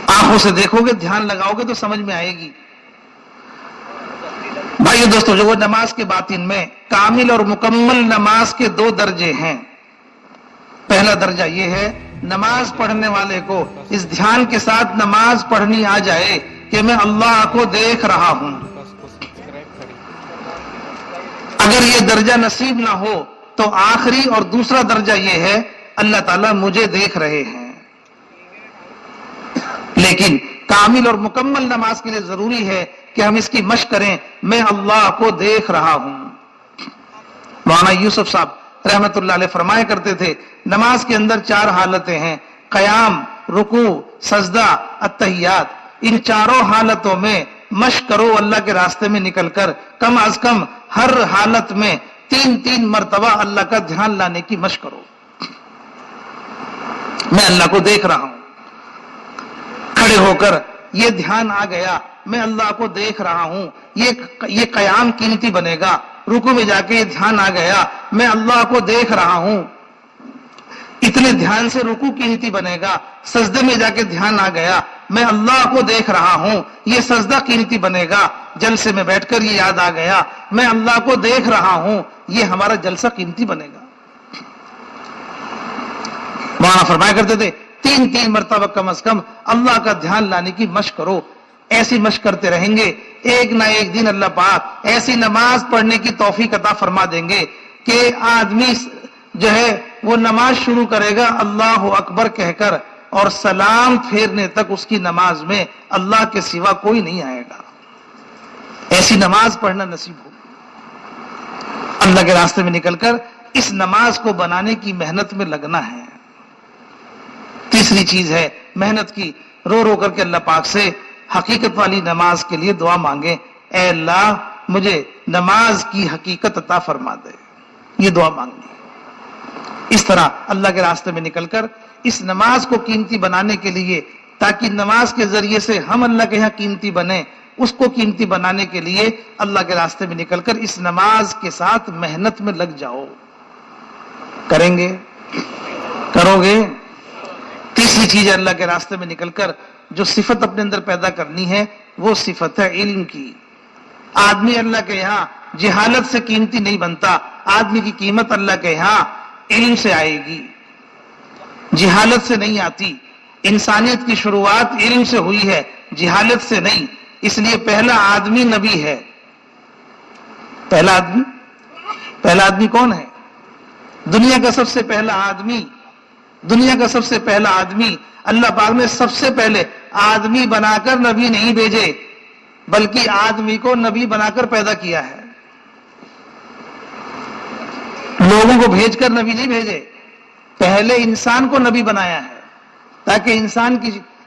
آنکھوں سے دیکھو گے، دھیان لگاؤ گے تو سمجھ میں آئے گی۔ بھائیو دوستو، جو وہ نماز کے باطن میں کامل اور مکمل نماز کے دو درجے ہیں۔ پہلا درجہ یہ ہے نماز پڑھنے والے کو اس دھیان کے ساتھ نماز پڑھنی آ جائے کہ میں اللہ کو دیکھ رہا ہوں۔ اگر یہ درجہ نصیب نہ ہو تو آخری اور دوسرا درجہ یہ ہے اللہ تعالیٰ مجھے دیکھ رہے ہیں۔ لیکن کامل اور مکمل نماز کے لیے ضروری ہے کہ ہم اس کی مشق کریں، میں اللہ کو دیکھ رہا ہوں۔ مولانا یوسف صاحب رحمت اللہ علیہ فرمایا کرتے تھے نماز کے اندر 4 حالتیں ہیں: قیام، رکوع، سجدہ، التحیات۔ ان چاروں حالتوں میں مشق کرو اللہ کے راستے میں نکل کر، کم از کم ہر حالت میں 3 مرتبہ اللہ کا دھیان لانے کی مشق کرو۔ میں اللہ کو دیکھ رہا ہوں، کھڑے ہو کر یہ دھیان آ گیا میں اللہ کو دیکھ رہا ہوں، یہ قیام قیمتی بنے گا۔ رکوع میں جا کے یہ دھیان آ گیا میں اللہ کو دیکھ رہا ہوں، اتنے دھیان سے رکوع قیمتی بنے گا۔ سجدے میں جا کے دھیان آ گیا میں اللہ کو دیکھ رہا ہوں، یہ سجدہ قیمتی بنے گا۔ جلسے میں بیٹھ کر یہ یاد آ گیا میں اللہ کو دیکھ رہا ہوں، یہ ہمارا جلسہ قیمتی بنے گا۔ مولانا فرمایا کرتے تھے 3 مرتبہ کم از کم اللہ کا دھیان لانے کی مشق کرو۔ ایسی مشق کرتے رہیں گے، ایک نہ ایک دن اللہ پاک ایسی نماز پڑھنے کی توفیق عطا فرما دیں گے کہ آدمی جو ہے وہ نماز شروع کرے گا اللہ اکبر کہہ کر، اور سلام پھیرنے تک اس کی نماز میں اللہ کے سوا کوئی نہیں آئے گا۔ ایسی نماز پڑھنا نصیب ہو۔ اللہ کے راستے میں نکل کر اس نماز کو بنانے کی محنت میں لگنا ہے۔ تیسری چیز ہے محنت کی، رو رو کر کے اللہ پاک سے حقیقت والی نماز کے لیے دعا مانگے، اے اللہ مجھے نماز کی حقیقت عطا فرما دے، یہ دعا مانگنی۔ اس طرح اللہ کے راستے میں نکل کر اس نماز کو قیمتی بنانے کے لیے، تاکہ نماز کے ذریعے سے ہم اللہ کے یہاں قیمتی بنیں، اس کو قیمتی بنانے کے لیے اللہ کے راستے میں نکل کر اس نماز کے ساتھ محنت میں لگ جاؤ۔ کریں گے؟ کرو گے؟ تیسری چیز ہے اللہ کے راستے میں نکل کر جو صفت اپنے اندر پیدا کرنی ہے، وہ صفت ہے علم کی۔ آدمی اللہ کے یہاں جہالت سے قیمتی نہیں بنتا، آدمی کی قیمت اللہ کے یہاں علم سے آئے گی، جہالت سے نہیں آتی۔ انسانیت کی شروعات علم سے ہوئی ہے، جہالت سے نہیں۔ اس لیے پہلا آدمی نبی ہے۔ پہلا آدمی کون ہے؟ دنیا کا سب سے پہلا آدمی اللہ پاک نے سب سے پہلے آدمی بنا کر نبی نہیں بھیجے، بلکہ آدمی کو نبی بنا کر پیدا کیا ہے۔ لوگوں کو بھیج کر نبی نہیں بھیجے، پہلے انسان کو نبی بنایا ہے، تاکہ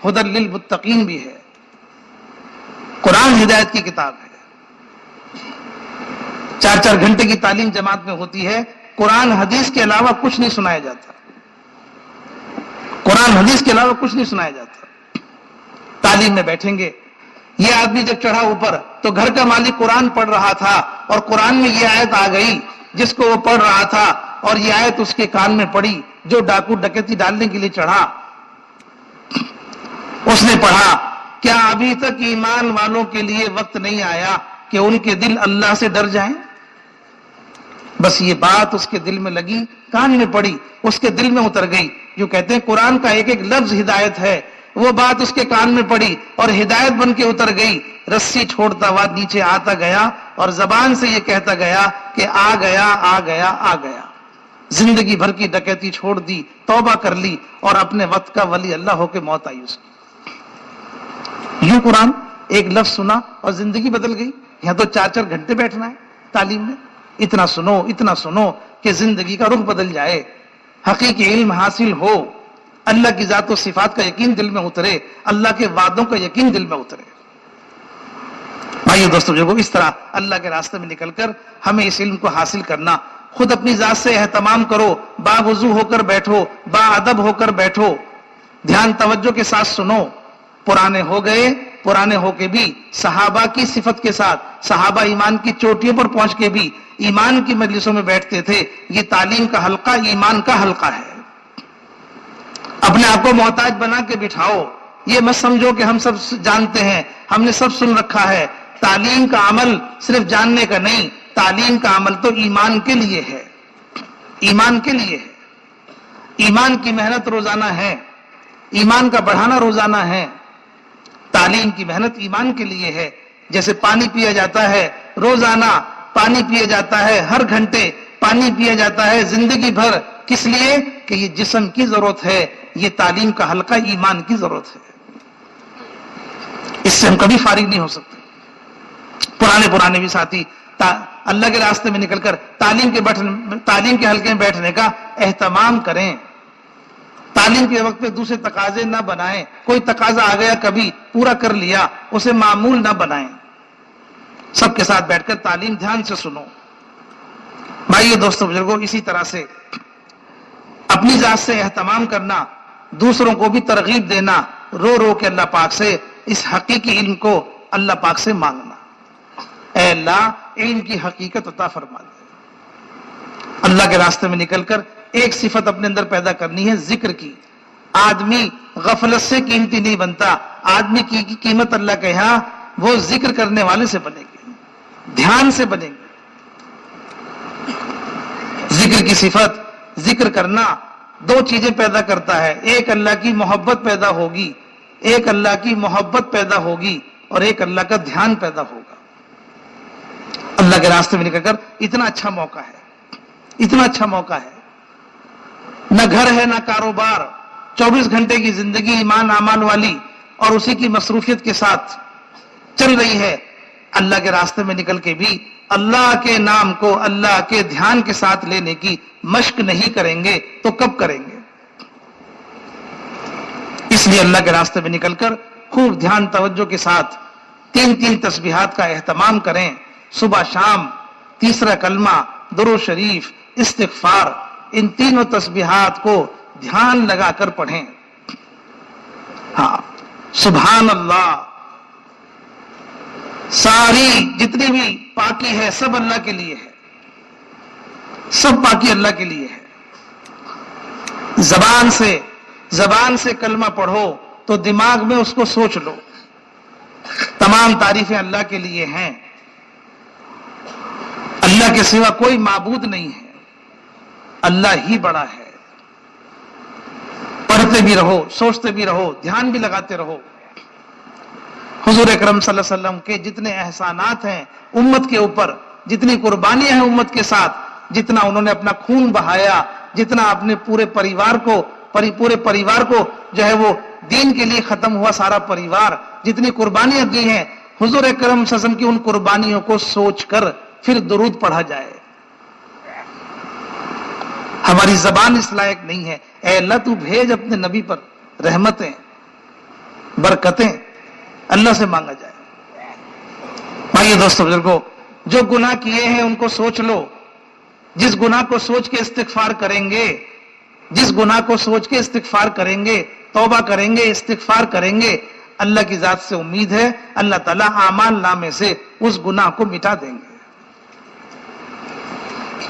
ہدی للمتقین بھی ہے. قرآن ہدایت کی کتاب ہے. 4 گھنٹے کی تعلیم جماعت میں ہوتی ہے. قرآن حدیث کے علاوہ کچھ نہیں سنایا جاتا. قرآن حدیث کے علاوہ کچھ نہیں سنایا جاتا. تعلیم میں بیٹھیں گے. یہ آدمی جب چڑھا اوپر تو گھر کا مالک قرآن پڑھ رہا تھا اور قرآن میں یہ آیت آ گئی جس کو وہ پڑھ رہا تھا اور یہ آیت اس کے کان میں پڑی. جو ڈاکو ڈکیتی ڈالنے کے لیے چڑھا اس نے پڑھا کیا ابھی تک ایمان والوں کے لیے وقت نہیں آیا کہ ان کے دل اللہ سے ڈر جائیں. بس یہ بات اس کے دل میں لگی, کان میں پڑی, اس کے دل میں اتر گئی. جو کہتے ہیں قرآن کا ایک ایک لفظ ہدایت ہے, وہ بات اس کے کان میں پڑی اور ہدایت بن کے اتر گئی. رسی چھوڑتا ہوا نیچے آتا گیا اور زبان سے یہ کہتا گیا کہ آ گیا آ گیا آ گیا. زندگی بھر کی ڈکیتی چھوڑ دی, توبہ کر لی اور اپنے وقت کا ولی اللہ ہو کے موت آئی اس کی. یوں قرآن ایک لفظ سنا اور زندگی بدل گئی. یہاں تو 4 گھنٹے بیٹھنا ہے تعلیم میں. اتنا سنو کہ زندگی کا رخ بدل جائے, حقیقی علم حاصل ہو, اللہ کی ذات و صفات کا یقین دل میں اترے, اللہ کے وعدوں کا یقین دل میں اترے. بھائیو دوستو جو اس طرح اللہ کے راستے میں نکل کر ہمیں اس علم کو حاصل کرنا. خود اپنی ذات سے اہتمام کرو, باوضو ہو کر بیٹھو, با ادب ہو کر بیٹھو, دھیان توجہ کے ساتھ سنو. پرانے ہو گئے, پرانے ہو کے بھی صحابہ کی صفت کے ساتھ, صحابہ ایمان کی چوٹیوں پر پہنچ کے بھی ایمان کی مجلسوں میں بیٹھتے تھے. یہ تعلیم کا حلقہ ایمان کا حلقہ ہے. اپنے آپ کو محتاج بنا کے بٹھاؤ. یہ مت سمجھو کہ ہم سب جانتے ہیں, ہم نے سب سن رکھا ہے. تعلیم کا عمل صرف جاننے کا نہیں, تعلیم کا عمل تو ایمان کے لیے ہے, ایمان کے لیے ہے. ایمان کی محنت روزانہ ہے, ایمان کا بڑھانا روزانہ ہے. تعلیم کی محنت ایمان کے لیے ہے. جیسے پانی پیا جاتا ہے روزانہ, پانی پیا جاتا ہے ہر گھنٹے, پانی پیا جاتا ہے زندگی بھر. کس لیے؟ کہ یہ جسم کی ضرورت ہے. یہ تعلیم کا حلقہ ایمان کی ضرورت ہے. اس سے ہم کبھی فارغ نہیں ہو سکتے. پرانے بھی ساتھی اللہ کے راستے میں نکل کر تعلیم کے حلقے میں بیٹھنے کا اہتمام کریں. تعلیم کے وقت پہ دوسرے تقاضے نہ بنائیں. کوئی تقاضا آ گیا کبھی پورا کر لیا, اسے معمول نہ بنائیں. سب کے ساتھ بیٹھ کر تعلیم دھیان سے سنو. بھائیو دوستو بزرگوں, اسی طرح سے اپنی ذات سے اہتمام کرنا, دوسروں کو بھی ترغیب دینا, رو کے اللہ پاک سے اس حقیقی علم کو اللہ پاک سے مانگنا. اے اللہ علم کی حقیقت عطا فرما دے. اللہ کے راستے میں نکل کر ایک صفت اپنے اندر پیدا کرنی ہے, ذکر کی. آدمی غفلت سے قیمتی نہیں بنتا. آدمی کی قیمت اللہ کے یہاں وہ ذکر کرنے والے سے بنے گی, دھیان سے بنے گی. ذکر کی صفت, ذکر کرنا 2 چیزیں پیدا کرتا ہے. ایک اللہ کی محبت پیدا ہوگی, ایک اللہ کی محبت پیدا ہوگی اور ایک اللہ کا دھیان پیدا ہوگا. اللہ کے راستے میں نکل کر اتنا اچھا موقع ہے, اتنا اچھا موقع ہے. نہ گھر ہے نہ کاروبار, 24 گھنٹے کی زندگی ایمان اعمال والی اور اسی کی مصروفیت کے ساتھ چل رہی ہے. اللہ کے راستے میں نکل کے بھی اللہ کے نام کو اللہ کے دھیان کے ساتھ لینے کی مشق نہیں کریں گے تو کب کریں گے؟ اس لیے اللہ کے راستے میں نکل کر خوب دھیان توجہ کے ساتھ 3 تسبیحات کا اہتمام کریں. صبح شام 3 کلمہ, درود شریف, استغفار, ان 3 تسبیحات کو دھیان لگا کر پڑھیں. ہاں, سبحان اللہ, ساری جتنی بھی پاکی ہے سب اللہ کے لیے ہے, سب پاکی اللہ کے لیے ہے. زبان سے کلمہ پڑھو تو دماغ میں اس کو سوچ لو. تمام تعریفیں اللہ کے لیے ہیں. اللہ کے سوا کوئی معبود نہیں ہے, اللہ ہی بڑا ہے. پڑھتے بھی رہو, سوچتے بھی رہو, دھیان بھی لگاتے رہو. حضور اکرم صلی اللہ علیہ وسلم کے جتنے احسانات ہیں امت کے اوپر, جتنی قربانیاں ہیں امت کے ساتھ, جتنا انہوں نے اپنا خون بہایا, جتنا اپنے پورے پریوار کو جو ہے وہ دین کے لیے ختم ہوا سارا پریوار, جتنی قربانیاں دی ہیں, حضور اکرم صلی اللہ علیہ وسلم کی ان قربانیوں کو سوچ کر پھر درود پڑھا جائے. ہماری زبان اس لائق نہیں ہے. اے اللہ تو بھیج اپنے نبی پر رحمتیں, برکتیں اللہ سے مانگا جائے. بھائیو دوستو بزرگوں، جو گناہ کیے ہیں ان کو سوچ لو. جس گناہ کو سوچ کے استغفار کریں گے، جس گناہ کو سوچ کے استغفار کریں گے، توبہ کریں گے، استغفار کریں گے، اللہ کی ذات سے امید ہے اللہ تعالیٰ اعمال نامے سے اس گناہ کو مٹا دیں گے.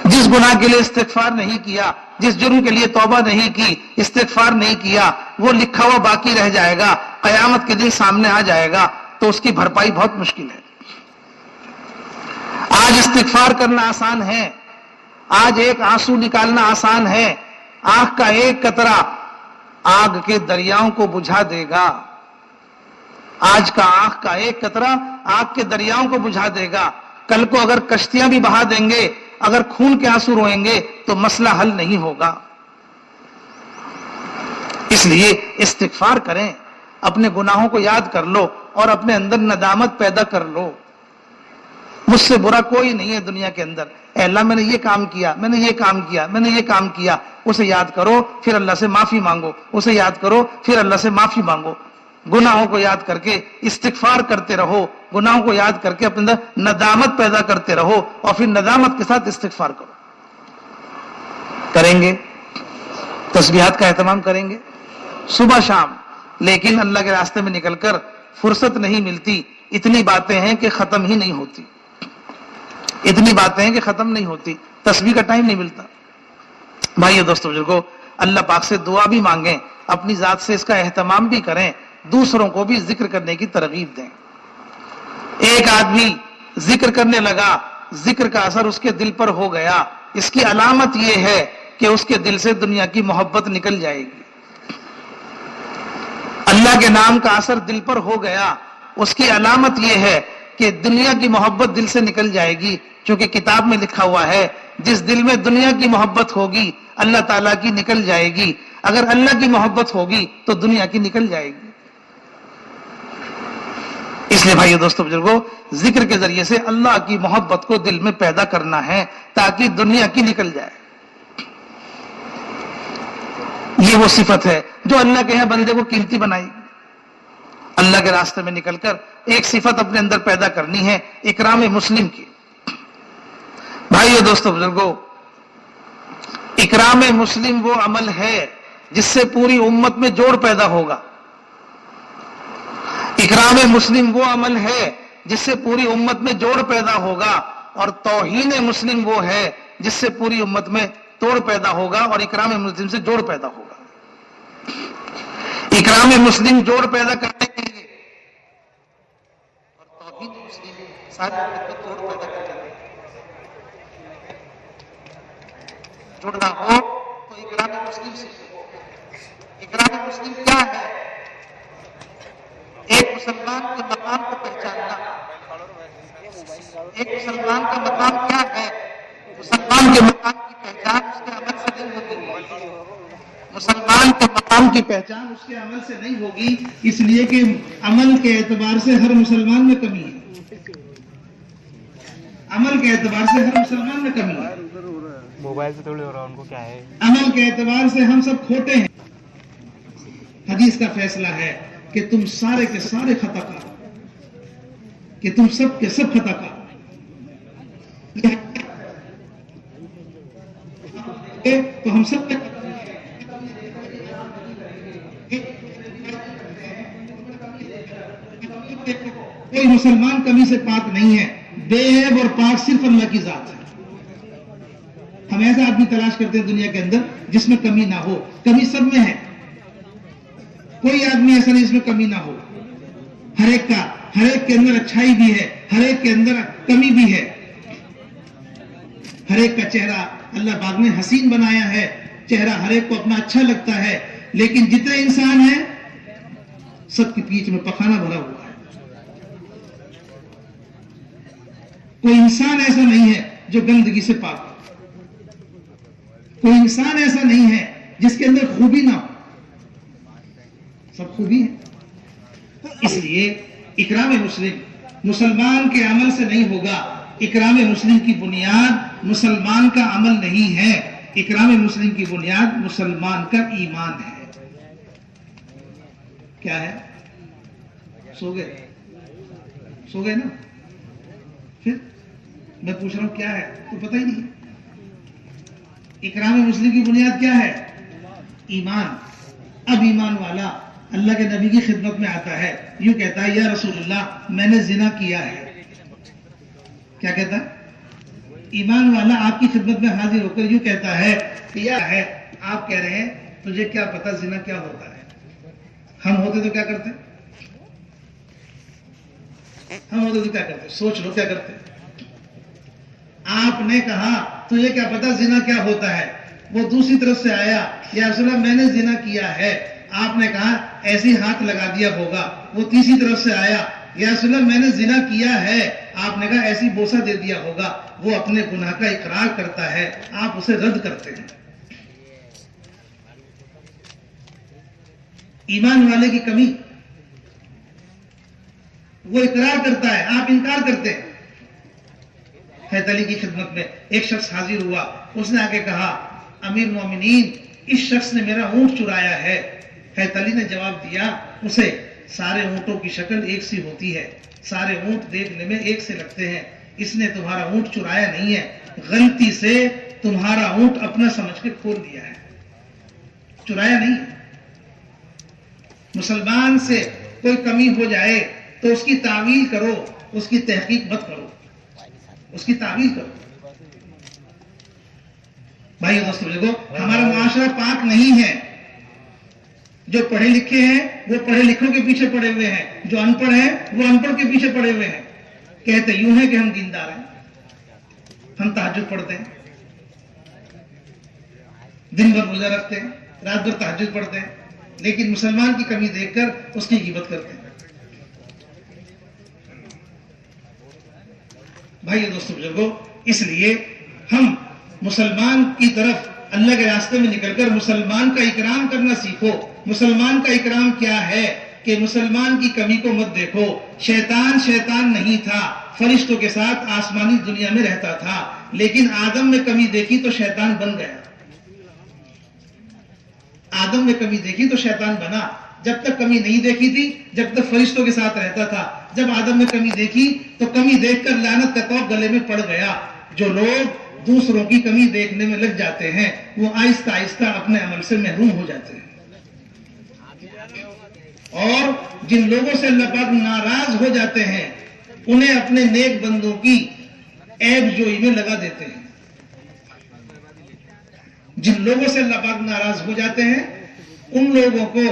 جس گناہ کے لیے استغفار نہیں کیا، جس جرم کے لیے توبہ نہیں کی، استغفار نہیں کیا، وہ لکھا ہوا باقی رہ جائے گا، قیامت کے دن سامنے آ جائے گا تو اس کی بھرپائی بہت مشکل ہے. آج استغفار کرنا آسان ہے، آج ایک آنسو نکالنا آسان ہے. آنکھ کا ایک قطرہ آگ کے دریاؤں کو بجھا دے گا. آج کا آنکھ کا ایک قطرہ آگ کے دریاؤں کو بجھا دے گا. کل کو اگر کشتیاں بھی بہا دیں گے، اگر خون کے آنسو روئیں گے تو مسئلہ حل نہیں ہوگا. اس لیے استغفار کریں، اپنے گناہوں کو یاد کر لو اور اپنے اندر ندامت پیدا کر لو. مجھ سے برا کوئی نہیں ہے دنیا کے اندر. اے اللہ میں نے یہ کام کیا، میں نے یہ کام کیا، میں نے یہ کام کیا. اسے یاد کرو پھر اللہ سے معافی مانگو، اسے یاد کرو پھر اللہ سے معافی مانگو. گناہوں کو یاد کر کے استغفار کرتے رہو، گناہوں کو یاد کر کے اپنے اندر ندامت پیدا کرتے رہو اور پھر ندامت کے ساتھ استغفار کرو. کریں گے تسبیحات کا اہتمام کریں گے صبح شام، لیکن اللہ کے راستے میں نکل کر فرصت نہیں ملتی. اتنی باتیں ہیں کہ ختم ہی نہیں ہوتی، اتنی باتیں ہیں کہ ختم نہیں ہوتی. تسبیح کا ٹائم نہیں ملتا. بھائیو دوستو بزرگوں، اللہ پاک سے دعا بھی مانگیں، اپنی ذات سے اس کا اہتمام بھی کریں، دوسروں کو بھی ذکر کرنے کی ترغیب دیں. ایک آدمی ذکر کرنے لگا، ذکر کا اثر اس کے دل پر ہو گیا، اس کی علامت یہ ہے کہ اس کے دل سے دنیا کی محبت نکل جائے گی. اللہ کے نام کا اثر دل پر ہو گیا، اس کی علامت یہ ہے کہ دنیا کی محبت دل سے نکل جائے گی. چونکہ کتاب میں لکھا ہوا ہے جس دل میں دنیا کی محبت ہوگی اللہ تعالیٰ کی نکل جائے گی. اگر اللہ کی محبت ہوگی تو دنیا کی نکل جائے گی. اس لیے بھائیو دوستو بزرگوں، ذکر کے ذریعے سے اللہ کی محبت کو دل میں پیدا کرنا ہے تاکہ دنیا کی نکل جائے. یہ وہ صفت ہے جو اللہ کے یہاں بندے کو قیمتی بنائی. اللہ کے راستے میں نکل کر ایک صفت اپنے اندر پیدا کرنی ہے، اکرام مسلم کی. بھائیو دوستو بزرگوں، اکرام مسلم وہ عمل ہے جس سے پوری امت میں جوڑ پیدا ہوگا. اکرام مسلم وہ عمل ہے جس سے پوری امت میں جوڑ پیدا ہوگا، اور توہین مسلم وہ ہے جس سے پوری امت میں توڑ پیدا ہوگا اور اکرام مسلم سے جوڑ پیدا ہوگا. اکرام مسلم جوڑ پیدا کرنے کے لیے اور توہین مسلم ساری امت میں توڑ پیدا کرنے کے لیے جڑنا ہو تو اکرام مسلم سے. اکرام مسلم کیا ہے؟ ایک مسلمان کے مقام کو پہچاننا. ایک مسلمان کا مقام کیا ہے؟ مسلمان کے مقام کی پہچان اس کے عمل سے نہیں ہوگی. مسلمان کے مقام کی پہچان اس کے عمل سے نہیں ہوگی، اس لیے کہ عمل کے اعتبار سے ہر مسلمان میں کمی ہے. عمل کے اعتبار سے ہر مسلمان میں کمی ہے. موبائل سے تھوڑی ہو رہا، ان کو کیا ہے؟ عمل کے اعتبار سے ہم سب کھوٹے ہیں. حدیث کا فیصلہ ہے کہ تم سارے کے سارے خطا کار، کہ تم سب کے سب خطا کار. تو ہم سب کوئی مسلمان کمی سے پاک نہیں ہے. بے عیب اور پاک صرف اللہ کی ذات ہے. ہم ایسا آدمی تلاش کرتے ہیں دنیا کے اندر جس میں کمی نہ ہو. کمی سب میں ہے، کوئی آدمی ایسا نہیں جس میں کمی نہ ہو. ہر ایک کے اندر اچھائی بھی ہے، ہر ایک کے اندر کمی بھی ہے. ہر ایک کا چہرہ اللہ پاک نے حسین بنایا ہے، چہرہ ہر ایک کو اپنا اچھا لگتا ہے، لیکن جتنے انسان ہیں سب کے پیچھے میں پخانہ بھرا ہوا ہے. کوئی انسان ایسا نہیں ہے جو گندگی سے پاک ہو. کوئی انسان ایسا نہیں ہے جس کے اندر خوبی نہ ہو. سب خوبی ہے. اس لیے اکرام مسلم مسلمان کے عمل سے نہیں ہوگا. اکرام مسلم کی بنیاد مسلمان کا عمل نہیں ہے. اکرام مسلم کی بنیاد مسلمان کا ایمان ہے. کیا ہے؟ سو گئے نا؟ پھر میں پوچھ رہا ہوں کیا ہے تو پتہ ہی نہیں. اکرام مسلم کی بنیاد کیا ہے؟ ایمان. اب ایمان والا اللہ کے نبی کی خدمت میں آتا ہے، یوں کہتا ہے یا رسول اللہ میں نے زنا کیا ہے. کیا کہتا ہے؟ ایمان والا آپ کی خدمت میں حاضر ہو کر یوں کہتا ہے کہ یا ہے، آپ کہہ رہے ہیں تجھے کیا پتا زنا کیا ہوتا ہے. ہم ہوتے تو کیا کرتے؟ سوچ لو کیا کرتے. آپ نے کہا تجھے کیا پتا زنا کیا ہوتا ہے. وہ دوسری طرف سے آیا یا رسول اللہ میں نے زنا کیا ہے. آپ نے کہا ایسی ہاتھ لگا دیا ہوگا. وہ تیسری طرف سے آیا یا رسول اللہ میں نے زنا کیا ہے. آپ نے کہا ایسی بوسہ دے دیا ہوگا. وہ اپنے گناہ کا اقرار کرتا ہے، آپ اسے رد کرتے ہیں. ایمان والے کی کمی، وہ اقرار کرتا ہے، آپ انکار کرتے ہیں. حضرت علی کی خدمت میں ایک شخص حاضر ہوا، اس نے آ کے کہا امیر مومنین اس شخص نے میرا اونٹ چرایا ہے. حضرت علی نے جواب دیا اسے سارے اونٹوں کی شکل ایک سی ہوتی ہے، سارے اونٹ دیکھنے میں ایک سے لگتے ہیں. اس نے تمہارا اونٹ چرایا نہیں ہے، غلطی سے تمہارا اونٹ اپنا سمجھ کے کھول دیا ہے، چرایا نہیں ہے. مسلمان سے کوئی کمی ہو جائے تو اس کی تعویل کرو، اس کی تحقیق مت کرو، اس کی تعویل کرو. بھائی دوستو دیکھو، ہمارا معاشرہ پاک نہیں ہے. جو پڑھے لکھے ہیں وہ پڑھے لکھوں کے پیچھے پڑے ہوئے ہیں، جو ان پڑھ ہیں وہ ان پڑھ کے پیچھے پڑے ہوئے ہیں. کہتے یوں ہیں کہ ہم دیندار ہیں، ہم تہجد پڑھتے ہیں، دن بھر روزہ رکھتے ہیں، رات بھر تہجد پڑھتے ہیں، لیکن مسلمان کی کمی دیکھ کر اس کی غیبت کرتے ہیں. بھائی دوستو بزرگو، اس لیے ہم مسلمان کی طرف اللہ کے راستے میں نکل کر مسلمان کا اکرام کرنا سیکھو. مسلمان کا اکرام کیا ہے کہ مسلمان کی کمی کو مت دیکھو. شیطان نہیں تھا، فرشتوں کے ساتھ آسمانی دنیا میں رہتا تھا، لیکن آدم میں کمی دیکھی تو شیطان بن گیا. آدم نے کمی دیکھی تو شیطان بنا. جب تک کمی نہیں دیکھی تھی، جب تک فرشتوں کے ساتھ رہتا تھا. جب آدم نے کمی دیکھی تو کمی دیکھ کر لعنت کا طوق گلے میں پڑ گیا. جو لوگ دوسروں کی کمی دیکھنے میں لگ جاتے ہیں وہ آہستہ آہستہ اپنے عمل سے محروم ہو جاتے ہیں. اور جن لوگوں سے اللہ پاک ناراض ہو جاتے ہیں انہیں اپنے نیک بندوں کی عیب جوئی میں لگا دیتے ہیں. جن لوگوں سے اللہ پاک ناراض ہو جاتے ہیں ان لوگوں کو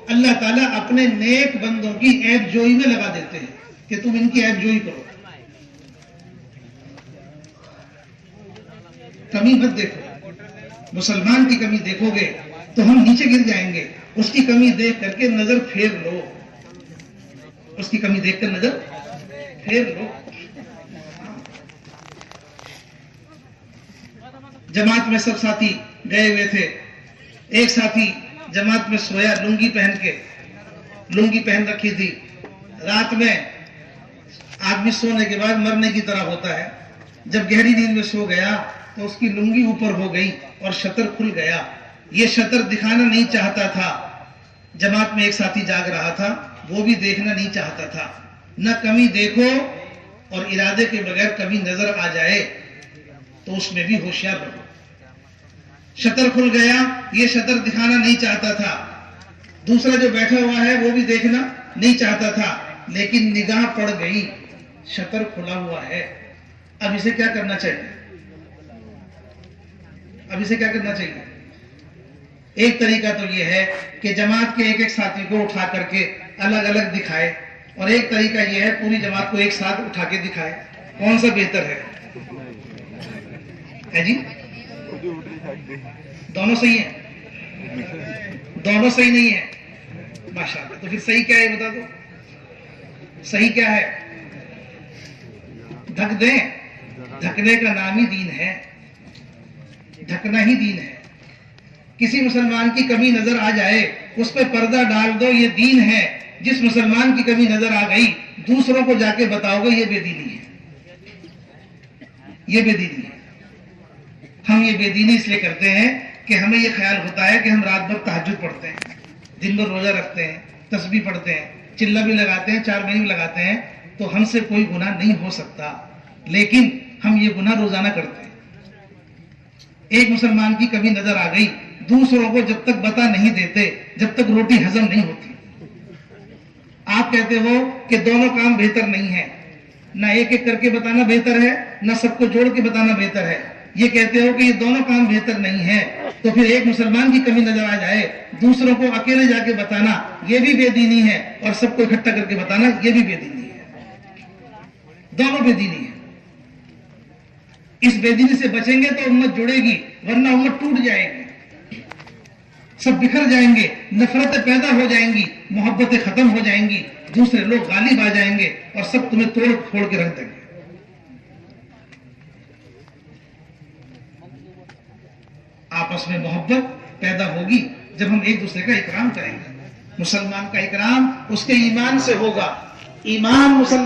اللہ تعالیٰ اپنے نیک بندوں کی عیب جوئی میں لگا دیتے ہیں کہ تم ان کی عیب جوئی کرو. کمی مت دیکھو. مسلمان کی کمی دیکھو گے تو ہم نیچے گر جائیں گے. اس کی کمی دیکھ کر کے نظر پھیر لو، اس کی کمی دیکھ کر نظر پھیر لو. جماعت میں سب ساتھی گئے ہوئے تھے. ایک ساتھی جماعت میں سویا لنگی پہن رکھی تھی. رات میں آدمی سونے کے بعد مرنے کی طرح ہوتا ہے. جب گہری نیند میں سو گیا تو اس کی لنگی اوپر ہو گئی اور شطر کھل گیا. یہ شطر دکھانا نہیں چاہتا تھا. جماعت میں ایک ساتھی جاگ رہا تھا، وہ بھی دیکھنا نہیں چاہتا تھا. نہ کمی دیکھو اور ارادے کے بغیر کمی نظر آ جائے تو اس میں بھی ہوشیار رہو. شطر کھل گیا، یہ شطر دکھانا نہیں چاہتا تھا. دوسرا جو بیٹھا ہوا ہے وہ بھی دیکھنا نہیں چاہتا تھا، لیکن نگاہ پڑ گئی، شطر کھلا ہوا ہے. اب اسے کیا کرنا چاہیے؟ ایک طریقہ تو یہ ہے کہ جماعت کے ایک ایک ساتھی کو اٹھا کر کے الگ الگ دکھائے، اور ایک طریقہ یہ ہے پوری جماعت کو ایک ساتھ اٹھا کے دکھائے. کون سا بہتر ہے جی؟ دونوں صحیح ہیں؟ دونوں صحیح نہیں ہیں. ماشاءاللہ. تو پھر صحیح کیا ہے بتا دو. صحیح کیا ہے؟ ڈھک دیں. ڈھکنے کا نام ہی دین ہے، ڈھکنا ہی دین ہے. کسی مسلمان کی کمی نظر آ جائے اس پہ پردہ ڈال دو، یہ دین ہے. جس مسلمان کی کمی نظر آ گئی دوسروں کو جا کے بتاؤ گے یہ بے دینی ہے، یہ بے دینی ہے. ہم یہ بے دینی اس لیے کرتے ہیں کہ ہمیں یہ خیال ہوتا ہے کہ ہم رات بھر تہجد پڑھتے ہیں، دن بھر روزہ رکھتے ہیں، تسبیح پڑھتے ہیں, چلہ بھی لگاتے ہیں, 4 مہینے بھی لگاتے ہیں, تو ہم سے کوئی گناہ نہیں ہو سکتا. لیکن ہم یہ گناہ روزانہ کرتے ہیں. ایک مسلمان کی کبھی نظر آ گئی, دوسروں کو جب تک بتا نہیں دیتے, جب تک روٹی ہضم نہیں ہوتی. آپ کہتے ہو کہ دونوں کام بہتر نہیں ہے, نہ ایک ایک کر کے بتانا بہتر ہے, نہ سب کو جوڑ کے بتانا بہتر ہے. یہ کہتے ہو کہ یہ دونوں کام بہتر نہیں ہے, تو پھر ایک مسلمان کی کمی نظر آ جائے, دوسروں کو اکیلے جا کے بتانا یہ بھی بے دینی ہے, اور سب کو اکٹھا کر کے بتانا یہ بھی بے دینی ہے. دونوں بے دینی ہے. اس بے دینی سے بچیں گے تو امت جڑے گی, ورنہ امت ٹوٹ جائے گی, سب بکھر جائیں گے, نفرتیں پیدا ہو جائیں گی, محبتیں ختم ہو جائیں گی, دوسرے لوگ غالب آ جائیں گے, اور سب تمہیں توڑ پھوڑ کے رکھ دیں گے. آپس میں محبت پیدا ہوگی جب ہم ایک دوسرے کا اکرام کریں گے. مسلمان کا اکرام اس کے ایمان سے ہوگا. ایمان مسلمان